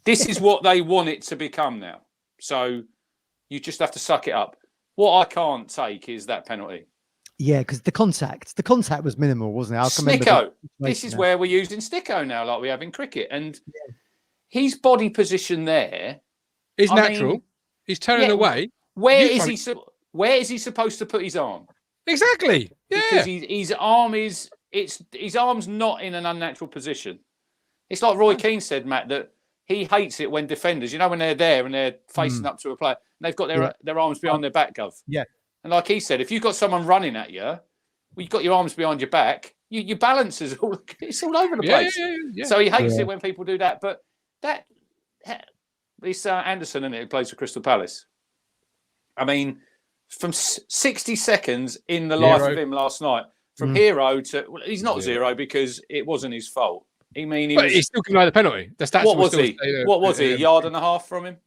this is what they want it to become now. So you just have to suck it up. What I can't take is that penalty. Yeah, because the contact was minimal, wasn't it? Sticko. This is where we're using Sticko now, like we have in cricket, and his body position there is natural. He's turning away. Where is he supposed to put his arm? Exactly. Yeah. Because his arm's not in an unnatural position. It's like Roy Keane said, Matt, that he hates it when defenders, when they're there and they're facing up to a player, and they've got their arms behind their back, Gov. Yeah. And like he said, if you've got someone running at you, you've got your arms behind your back, your balance is all over the place. Yeah. So he hates it when people do that. But it's Anderson, isn't it, who plays for Crystal Palace. I mean, from 60 seconds in the life of him last night, from hero to... Well, he's not zero because it wasn't his fault. He still can the penalty. What was he? What was he? A yard and a half from him?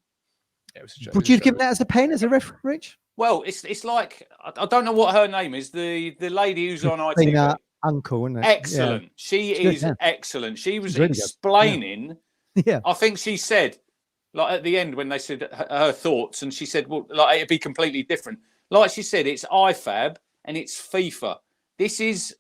Yeah, would you have given that as a pen, as a referee, Rich? Well, it's like... I don't know what her name is. The lady who's on ITV. Uncle, isn't it? Excellent. Yeah. She is excellent. She was explaining... Yeah. I think she said... Like at the end when they said her thoughts, and she said, "Well, like it'd be completely different." Like she said, it's IFAB and it's FIFA. This is,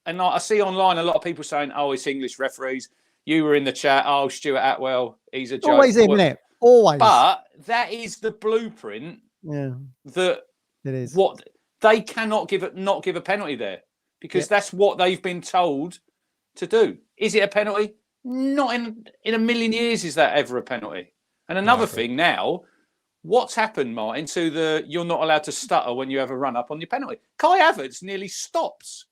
and I see online a lot of people saying, "Oh, it's English referees." You were in the chat. Oh, Stuart Atwell, he's a joke. Always him, isn't it? Always. But that is the blueprint. Yeah. That it is. What they cannot give a penalty there because that's what they've been told to do. Is it a penalty? Not in a million years is that ever a penalty. And another thing now, what's happened, Martin, to you're not allowed to stutter when you have a run up on your penalty. Kai Havertz nearly stops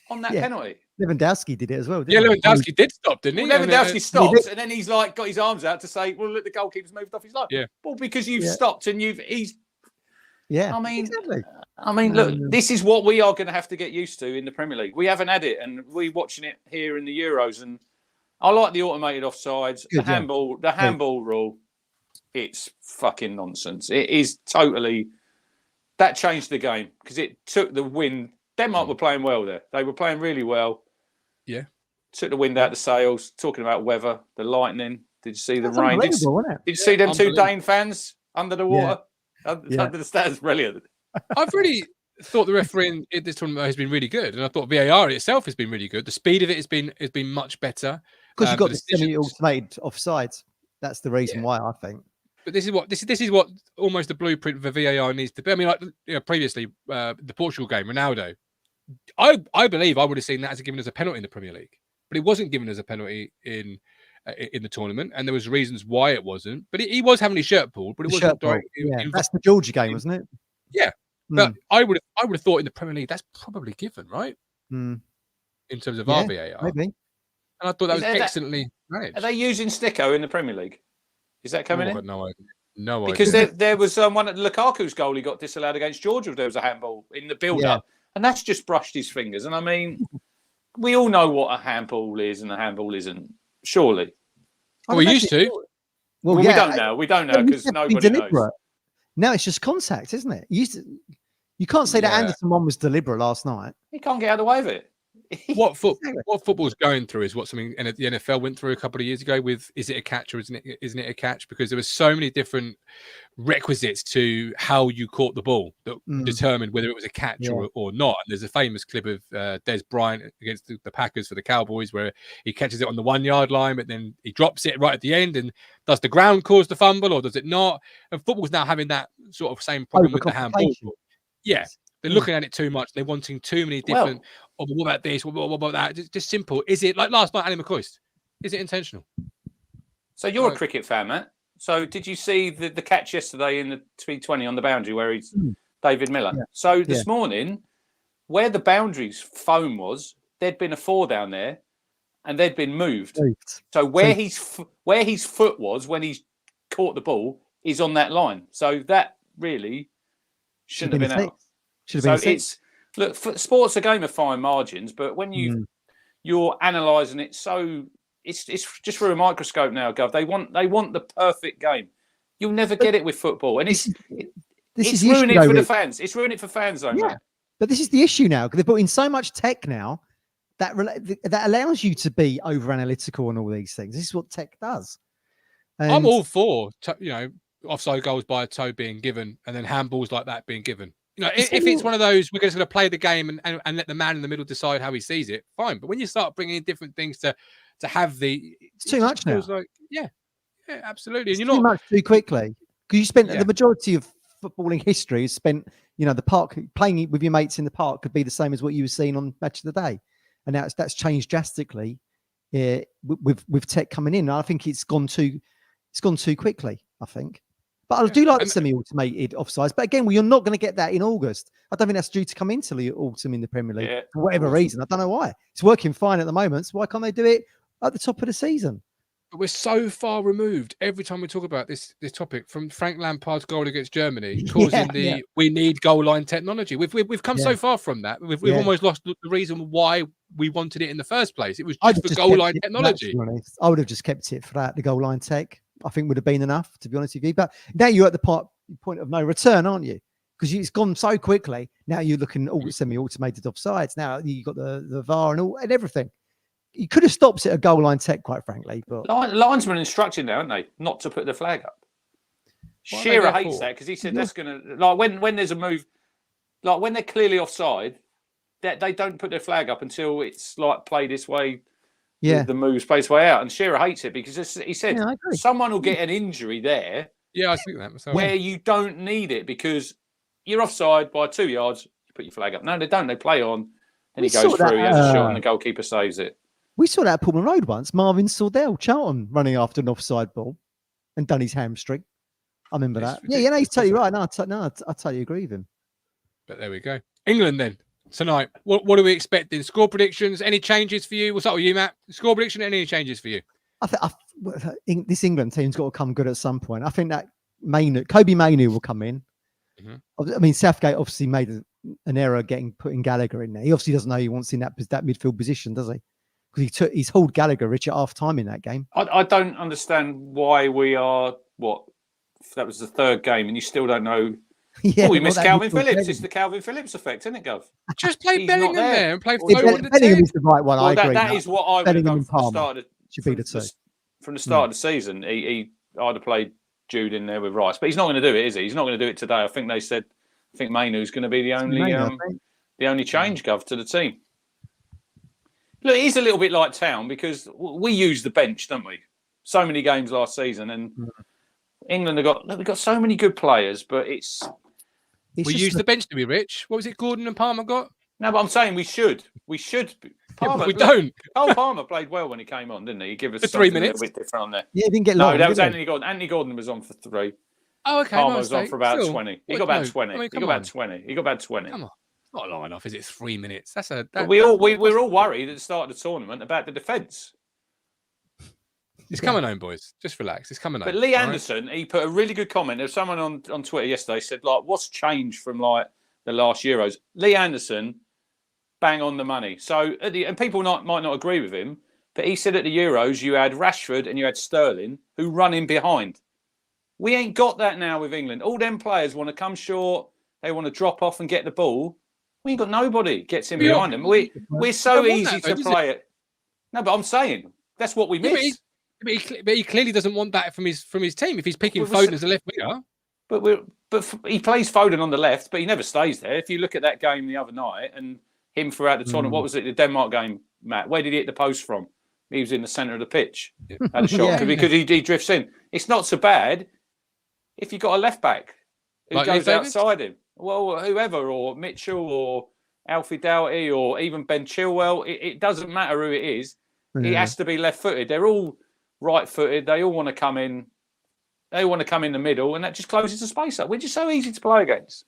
on that penalty. Lewandowski did it as well, didn't he? Lewandowski did stop, didn't he? Well, Lewandowski stops, and then he's like got his arms out to say, "Well, look, the goalkeeper's moved off his line." Yeah. Well, because you've stopped and he's. Yeah. Exactly. Look, this is what we are going to have to get used to in the Premier League. We haven't had it, and we're watching it here in the Euros, and. I like the automated offsides, the handball rule. It's fucking nonsense. It is totally. That changed the game because it took the wind. Denmark were playing well there. They were playing really well. Yeah. Took the wind out the sails. Talking about weather, the lightning. Did you see the rain? Did you see them two Dane fans under the water? Under the stands? Brilliant. I've really thought the refereeing in this tournament has been really good, and I thought VAR itself has been really good. The speed of it has been much better. Because you've got the semi-automated offsides. That's the reason why, I think. But this is what almost the blueprint for VAR needs to be. I mean, like previously, the Portugal game, Ronaldo. I believe I would have seen that as given as a penalty in the Premier League, but it wasn't given as a penalty in the tournament, and there was reasons why it wasn't. But he was having his shirt pulled, but it wasn't directly. That's the Georgia game, wasn't it? Yeah, but I would have thought in the Premier League that's probably given, right? In terms of our VAR, maybe. And I thought that was excellently managed. Are they using Sticko in the Premier League? Is that coming in? No idea. No Because idea. there was one at Lukaku's goal he got disallowed against Georgia. There was a handball in the build-up, and that's just brushed his fingers. And I mean, we all know what a handball is and a handball isn't. Surely, We used to. Well, we don't know. We don't know because nobody knows. Now it's just contact, isn't it? You can't say that Anderson one was deliberate last night. He can't get out of the way of it. What football's going through is what something the NFL went through a couple of years ago with, is it a catch or isn't it a catch? Because there were so many different requisites to how you caught the ball that determined whether it was a catch or not. And there's a famous clip of Des Bryant against the Packers for the Cowboys where he catches it on the 1 yard line, but then he drops it right at the end. And does the ground cause the fumble or does it not? And football's now having that sort of same problem with the handball. Yeah. They're looking at it too much. They're wanting too many different. What about this? What about that? Just simple. Is it like last night, Ali McCoist? Is it intentional? So you're a cricket fan, Matt. So did you see the catch yesterday in the T20 on the boundary where he's David Miller? Yeah. So this morning, where the boundary's foam was, there'd been a 4 down there, and they'd been moved. So where his foot was when he caught the ball is on that line. So that really shouldn't have been out. So it's look, sport's a game of fine margins, but when you're analysing it, so it's just through a microscope now, Gov. They want the perfect game. You'll never get it with football, and it's ruining it for the fans. It's ruining it for fans, though, man. But this is the issue now because they've put in so much tech now that allows you to be over analytical on all these things. This is what tech does. And I'm all for offside goals by a toe being given, and then handballs like that being given. If it's one of those, we're just going to play the game and let the man in the middle decide how he sees it, fine. But when you start bringing in different things to have it's too much now. Like, yeah, absolutely. And you're too much too quickly because you spent the majority of footballing history is spent. The park playing with your mates in the park could be the same as what you were seeing on Match of the Day, and now that's changed drastically with tech coming in. And I think it's gone too quickly. I think. But I do like the semi-automated offsides. But again, you're not going to get that in August. I don't think that's due to come into the autumn in the Premier League for whatever reason. I don't know why. It's working fine at the moment. So why can't they do it at the top of the season? But we're so far removed every time we talk about this topic from Frank Lampard's goal against Germany, causing we need goal line technology. We've come so far from that. We've almost lost the reason why we wanted it in the first place. It was just for goal line technology. I would have just kept it for that. The goal line tech, I think, would have been enough, to be honest with you. But now you're at the point of no return, aren't you? Because it's gone so quickly. Now you're looking at all semi-automated offsides. Now you've got the VAR and everything. You could have stopped it at goal line tech, quite frankly. But linesmen instructed now, aren't they, not to put the flag up? Shearer hates that because he said that's going to, like, when there's a move, like when they're clearly offside, that they don't put their flag up until it's like play this way. Yeah, the move's played way out, and Shearer hates it because he said someone will get an injury there. Yeah, I think that myself. Where you don't need it because you're offside by 2 yards. You put your flag up. No, they don't. They play on, and he goes through. He has a shot, and the goalkeeper saves it. We saw that at Pullman Road once. Marvin Sordell, Charlton, running after an offside ball and done his hamstring. I remember that. Yeah, he's totally right. No, I totally agree with him. But there we go. England then. Tonight, what are we expecting? Score predictions? Any changes for you? What's up with you, Matt? Score prediction? Any changes for you? I think this England team's got to come good at some point. I think that Kobe Mainoo will come in. I mean, Southgate obviously made an error putting Gallagher in there. He obviously doesn't know he wants in that midfield position, does he? Because he's hauled Gallagher rich at half time in that game. I don't understand why we are that was the third game and you still don't know. We missed Calvin Phillips. It's the Calvin Phillips effect, isn't it, Gov? Just play Bellingham there and play Bellingham is the right one. I agree. That is what I would have done from the start. Should be the two. From the start of the season, I'd have played Jude in there with Rice, but he's not going to do it, is he? He's not going to do it today. I think Mainoo's going to be the only change, Gov, to the team. Look, it is a little bit like Town because we use the bench, don't we? So many games last season, and England we've got so many good players, but we use the bench to be rich. What was it Gordon and Palmer got? No, but I'm saying we should. Palmer, we don't. Cole Palmer played well when he came on, didn't he? He gave us 3 minutes. A little bit different on there. Yeah, he didn't get long. No, that was Anthony Gordon. Anthony Gordon was on for 3. Oh, okay. Palmer was on for about 20. He got about 20. He got about 20. Come on. Not long enough, is it? 3 minutes. We're all worried at the start of the tournament about the defence. It's coming home, boys. Just relax. It's coming home. But Lee Anderson, he put a really good comment. There's someone on Twitter yesterday said, like, what's changed from like the last Euros? Lee Anderson, bang on the money. So, and people might not agree with him, but he said at the Euros you had Rashford and you had Sterling who run in behind. We ain't got that now with England. All them players want to come short. They want to drop off and get the ball. We ain't got nobody gets in behind them. We're so easy to play it. No, but I'm saying that's what we miss. But he clearly doesn't want that from his team. If he's picking Foden as a left winger, but he plays Foden on the left, but he never stays there. If you look at that game the other night and him throughout the tournament, what was it? The Denmark game, Matt. Where did he hit the post from? He was in the centre of the pitch. Had a shot because he drifts in. It's not so bad if you've got a left back who goes outside him. Well, whoever, or Mitchell, or Alfie Doughty, or even Ben Chilwell. It doesn't matter who it is. He has to be left-footed. They're all right-footed. They all want to come in. They want to come in the middle, and that just closes the space up. We're just so easy to play against.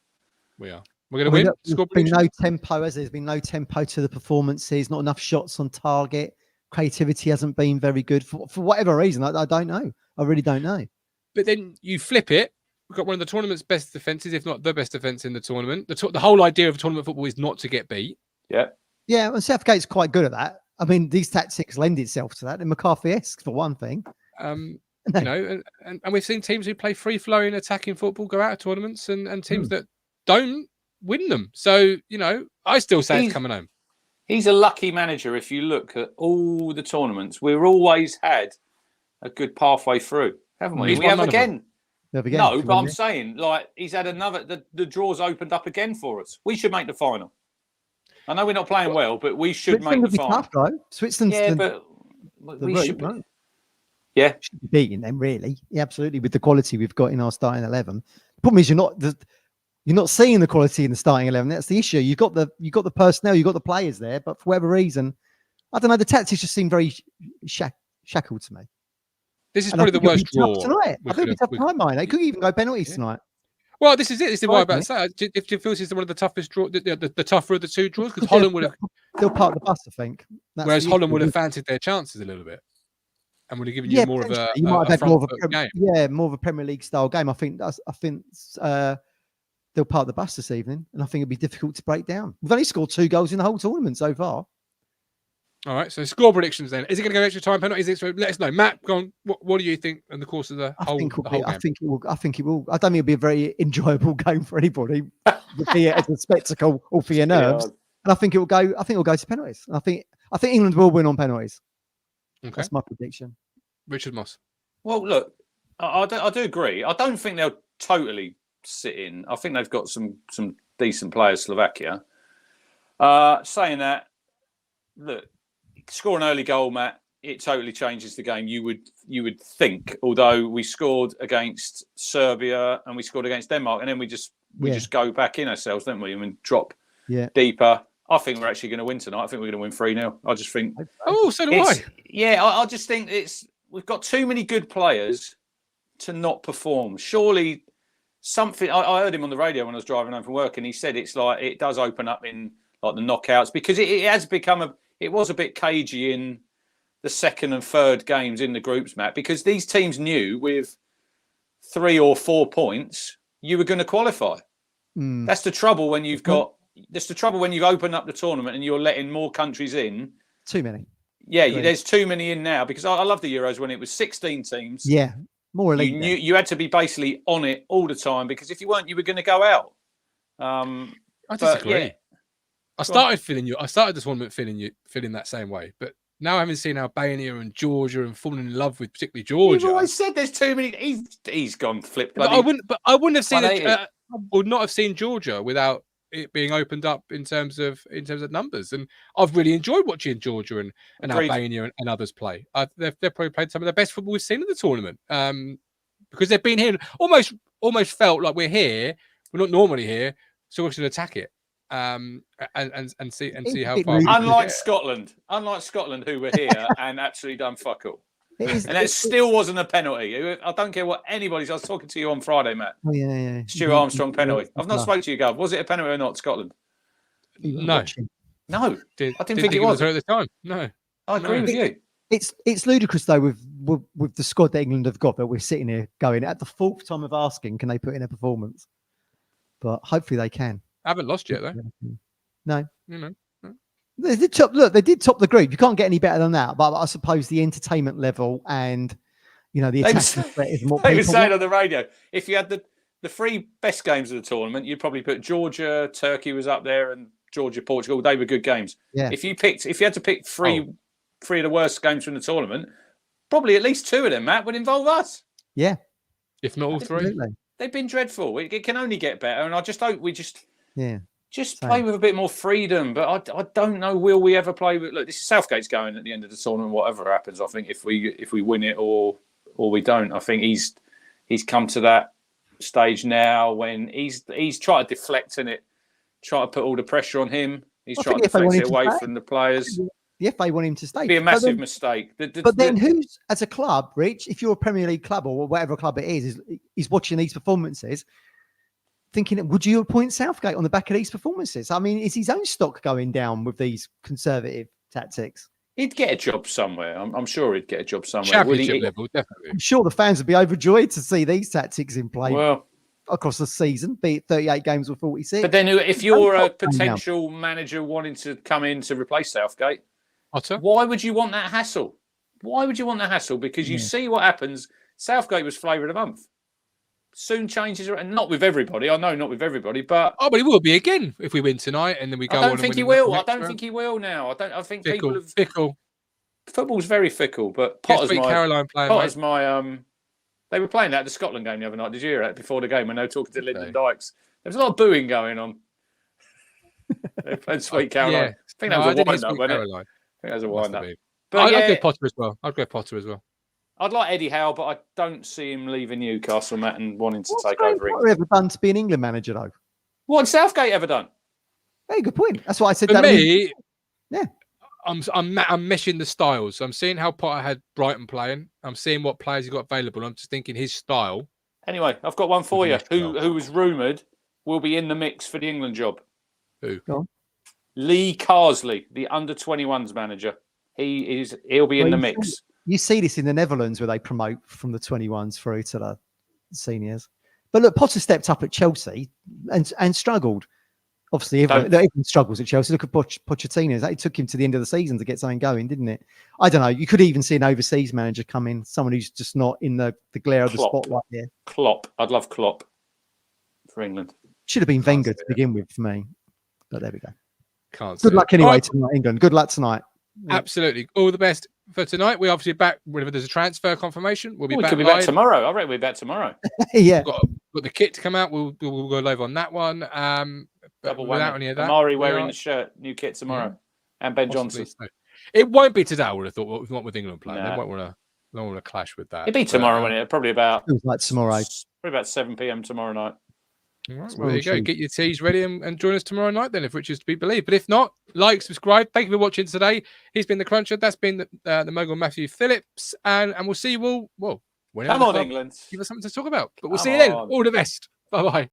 We are. We're going to win. There's been no tempo, there's been no tempo to the performances. Not enough shots on target. Creativity hasn't been very good for whatever reason. I don't know. I really don't know. But then you flip it. We've got one of the tournament's best defences, if not the best defence in the tournament. The whole idea of tournament football is not to get beat. Yeah. Yeah, and Southgate's quite good at that. I mean, these tactics lend itself to that. And McCarthy-esque, for one thing. You know, and we've seen teams who play free-flowing, attacking football go out of tournaments and teams that don't win them. So, you know, I still say it's coming home. He's a lucky manager. If you look at all the tournaments, we've always had a good pathway through, haven't we? We have again. No, but I'm saying, like, he's had another. The draw's opened up again for us. We should make the final. I know we're not playing well, but we should make the final. Tough, Switzerland's but we should be. Yeah, should be beating them, really. Yeah, absolutely, with the quality we've got in our starting 11. The problem is you're not seeing the quality in the starting 11. That's the issue. You've got the personnel, you've got the players there, but for whatever reason, I don't know. The tactics just seem very shackled to me. This is probably the worst draw tonight. I think it'll be tough tonight, mine. They could even go penalties tonight. Well, this is it. This is why I'm about to say. If you feel this is one of the toughest draws, the tougher of the two draws, because Holland would have they'll park the bus, I think. Whereas Holland would have fancied their chances a little bit, and would have given you more of a. You might have had more of a game. Yeah, more of a Premier League style game. I think they'll park the bus this evening, and I think it'll be difficult to break down. We've only scored 2 goals in the whole tournament so far. All right, so score predictions then. Is it going to go extra time penalties? So let us know. Matt, go on. What do you think in the course of the whole game? I think it will. I don't think it'll be a very enjoyable game for anybody. Be it as a spectacle or for your nerves. And I think it will go. I think it'll go to penalties. I think England will win on penalties. Okay. That's my prediction. Richard Moss. Well, look, I do agree. I don't think they'll totally sit in. I think they've got some decent players, Slovakia. Saying that, look, score an early goal, Matt, it totally changes the game. You would think, although we scored against Serbia and we scored against Denmark, and then we just go back in ourselves, don't we? I mean, drop deeper. I think we're actually going to win tonight. I think we're going to win 3-0. I just think. Oh, so do I. Yeah, I just think we've got too many good players to not perform. Surely something. I heard him on the radio when I was driving home from work, and he said it's like it does open up in like the knockouts, because it has become it was a bit cagey in the second and third games in the groups, Matt, because these teams knew with 3 or 4 points you were going to qualify. That's the trouble when you've got. That's the trouble when you've opened up the tournament and you're letting more countries in. Too many. Yeah, there's too many in now, because I love the Euros when it was 16 teams. Yeah, more elite. You had to be basically on it all the time, because if you weren't, you were going to go out. I disagree. I started the tournament feeling that same way, but now having seen Albania and Georgia and falling in love with particularly Georgia. You've always said there's too many. He's gone flip. I wouldn't have seen. I would not have seen Georgia without it being opened up in terms of numbers, and I've really enjoyed watching Georgia and Albania and others play. They've probably played some of the best football we've seen in the tournament, because they've been here almost felt like we're here. We're not normally here, so we should attack it. And see how far. Unlike Scotland, who were here and absolutely done fuck all. And that still wasn't a penalty. I don't care what anybody says. I was talking to you on Friday, Matt. Oh, yeah. Stuart Armstrong penalty. I've not spoken to you, Gov. Was it a penalty or not, Scotland? No. I didn't think it was at the time. No, I agree with you. It's ludicrous though with the squad that England have got that we're sitting here going at the fourth time of asking, can they put in a performance? But hopefully they can. I haven't lost yet though. No. You know. They did top the group. You can't get any better than that. But I suppose the entertainment level and the attacking threat is more. They were saying on the radio, if you had the three best games of the tournament, you'd probably put Georgia, Turkey was up there, and Georgia, Portugal. They were good games. Yeah. If you had to pick three of the worst games from the tournament, probably at least two of them, Matt, would involve us. Yeah. If not all three. They've been dreadful. It can only get better, and I just hope we just play with a bit more freedom. But I don't know, will we ever play with? Look, this is Southgate's going at the end of the tournament. Whatever happens, I think if we win it or we don't, I think he's come to that stage now when he's trying to deflect in it, trying to put all the pressure on him. He's trying to deflect it away from the players. The FA want him to stay. It'd be a massive mistake. But then who's, as a club, Rich, if you're a Premier League club or whatever club it is watching these performances, thinking, would you appoint Southgate on the back of these performances? I mean, is his own stock going down with these conservative tactics? He'd get a job somewhere. I'm sure he'd get a job somewhere. Championship level, definitely. I'm sure the fans would be overjoyed to see these tactics in play. Well, across the season, be it 38 games or 46. But then if you're a potential manager wanting to come in to replace Southgate, why would you want that hassle? Because you see what happens. Southgate was flavour of the month. Soon changes, and not with everybody. I know not with everybody, but but he will be again if we win tonight, and then we go. I don't think he will. I don't think he will now. I think fickle, people have fickle. Football's very fickle, but Potter's my. They were playing that at the Scotland game the other night. Did you hear it before the game when they were talking to Lyndon Dykes? There was a lot of booing going on. They played Sweet Caroline. I think that was a wind-up, wasn't it? I think that was a wind-up. But I'd go Potter as well. I'd like Eddie Howe, but I don't see him leaving Newcastle, Matt, and wanting to take over England. What ever done to be an England manager, though? What has Southgate ever done? Hey, good point. That's why I said For that. Me, yeah. I'm meshing the styles. I'm seeing how Potter had Brighton playing. I'm seeing what players he got available. I'm just thinking his style. Anyway, I've got one for you. Who was rumoured will be in the mix for the England job? Who? Lee Carsley, the under-21s manager. He'll be in the mix. You see this in the Netherlands where they promote from the 21s through to the seniors. But look, Potter stepped up at Chelsea and struggled. Obviously, everyone struggles at Chelsea. Look at Pochettino. It took him to the end of the season to get something going, didn't it? I don't know. You could even see an overseas manager come in, someone who's just not in the glare of the spotlight here. Klopp. I'd love Klopp for England. Should have been Wenger to begin with for me. But there we go. Good luck anyway tonight, England. Good luck tonight. Absolutely. All the best for tonight. We're obviously back whenever there's a transfer confirmation. We'll be back. Could be back tomorrow. I reckon we'll be back tomorrow. Yeah. We've got the kit to come out. We'll go live on that one. Double without whammy. any of that. Amari wearing the shirt, new kit tomorrow, and Ben Johnson. So. It won't be today. I would have thought. Not with England playing. They won't want to clash with that. It'll be tomorrow, won't it? Probably about. Feels like tomorrow. Probably about 7 p.m. tomorrow night. All right, well, there you go. Get your teas ready and join us tomorrow night then, if which is to be believed. But if not, like, subscribe. Thank you for watching today. He's been the Cruncher. That's been the Mogul Matthew Phillips, and we'll see you all. Well, come on, England. Give us something to talk about. But we'll see you then. All the best. Bye bye.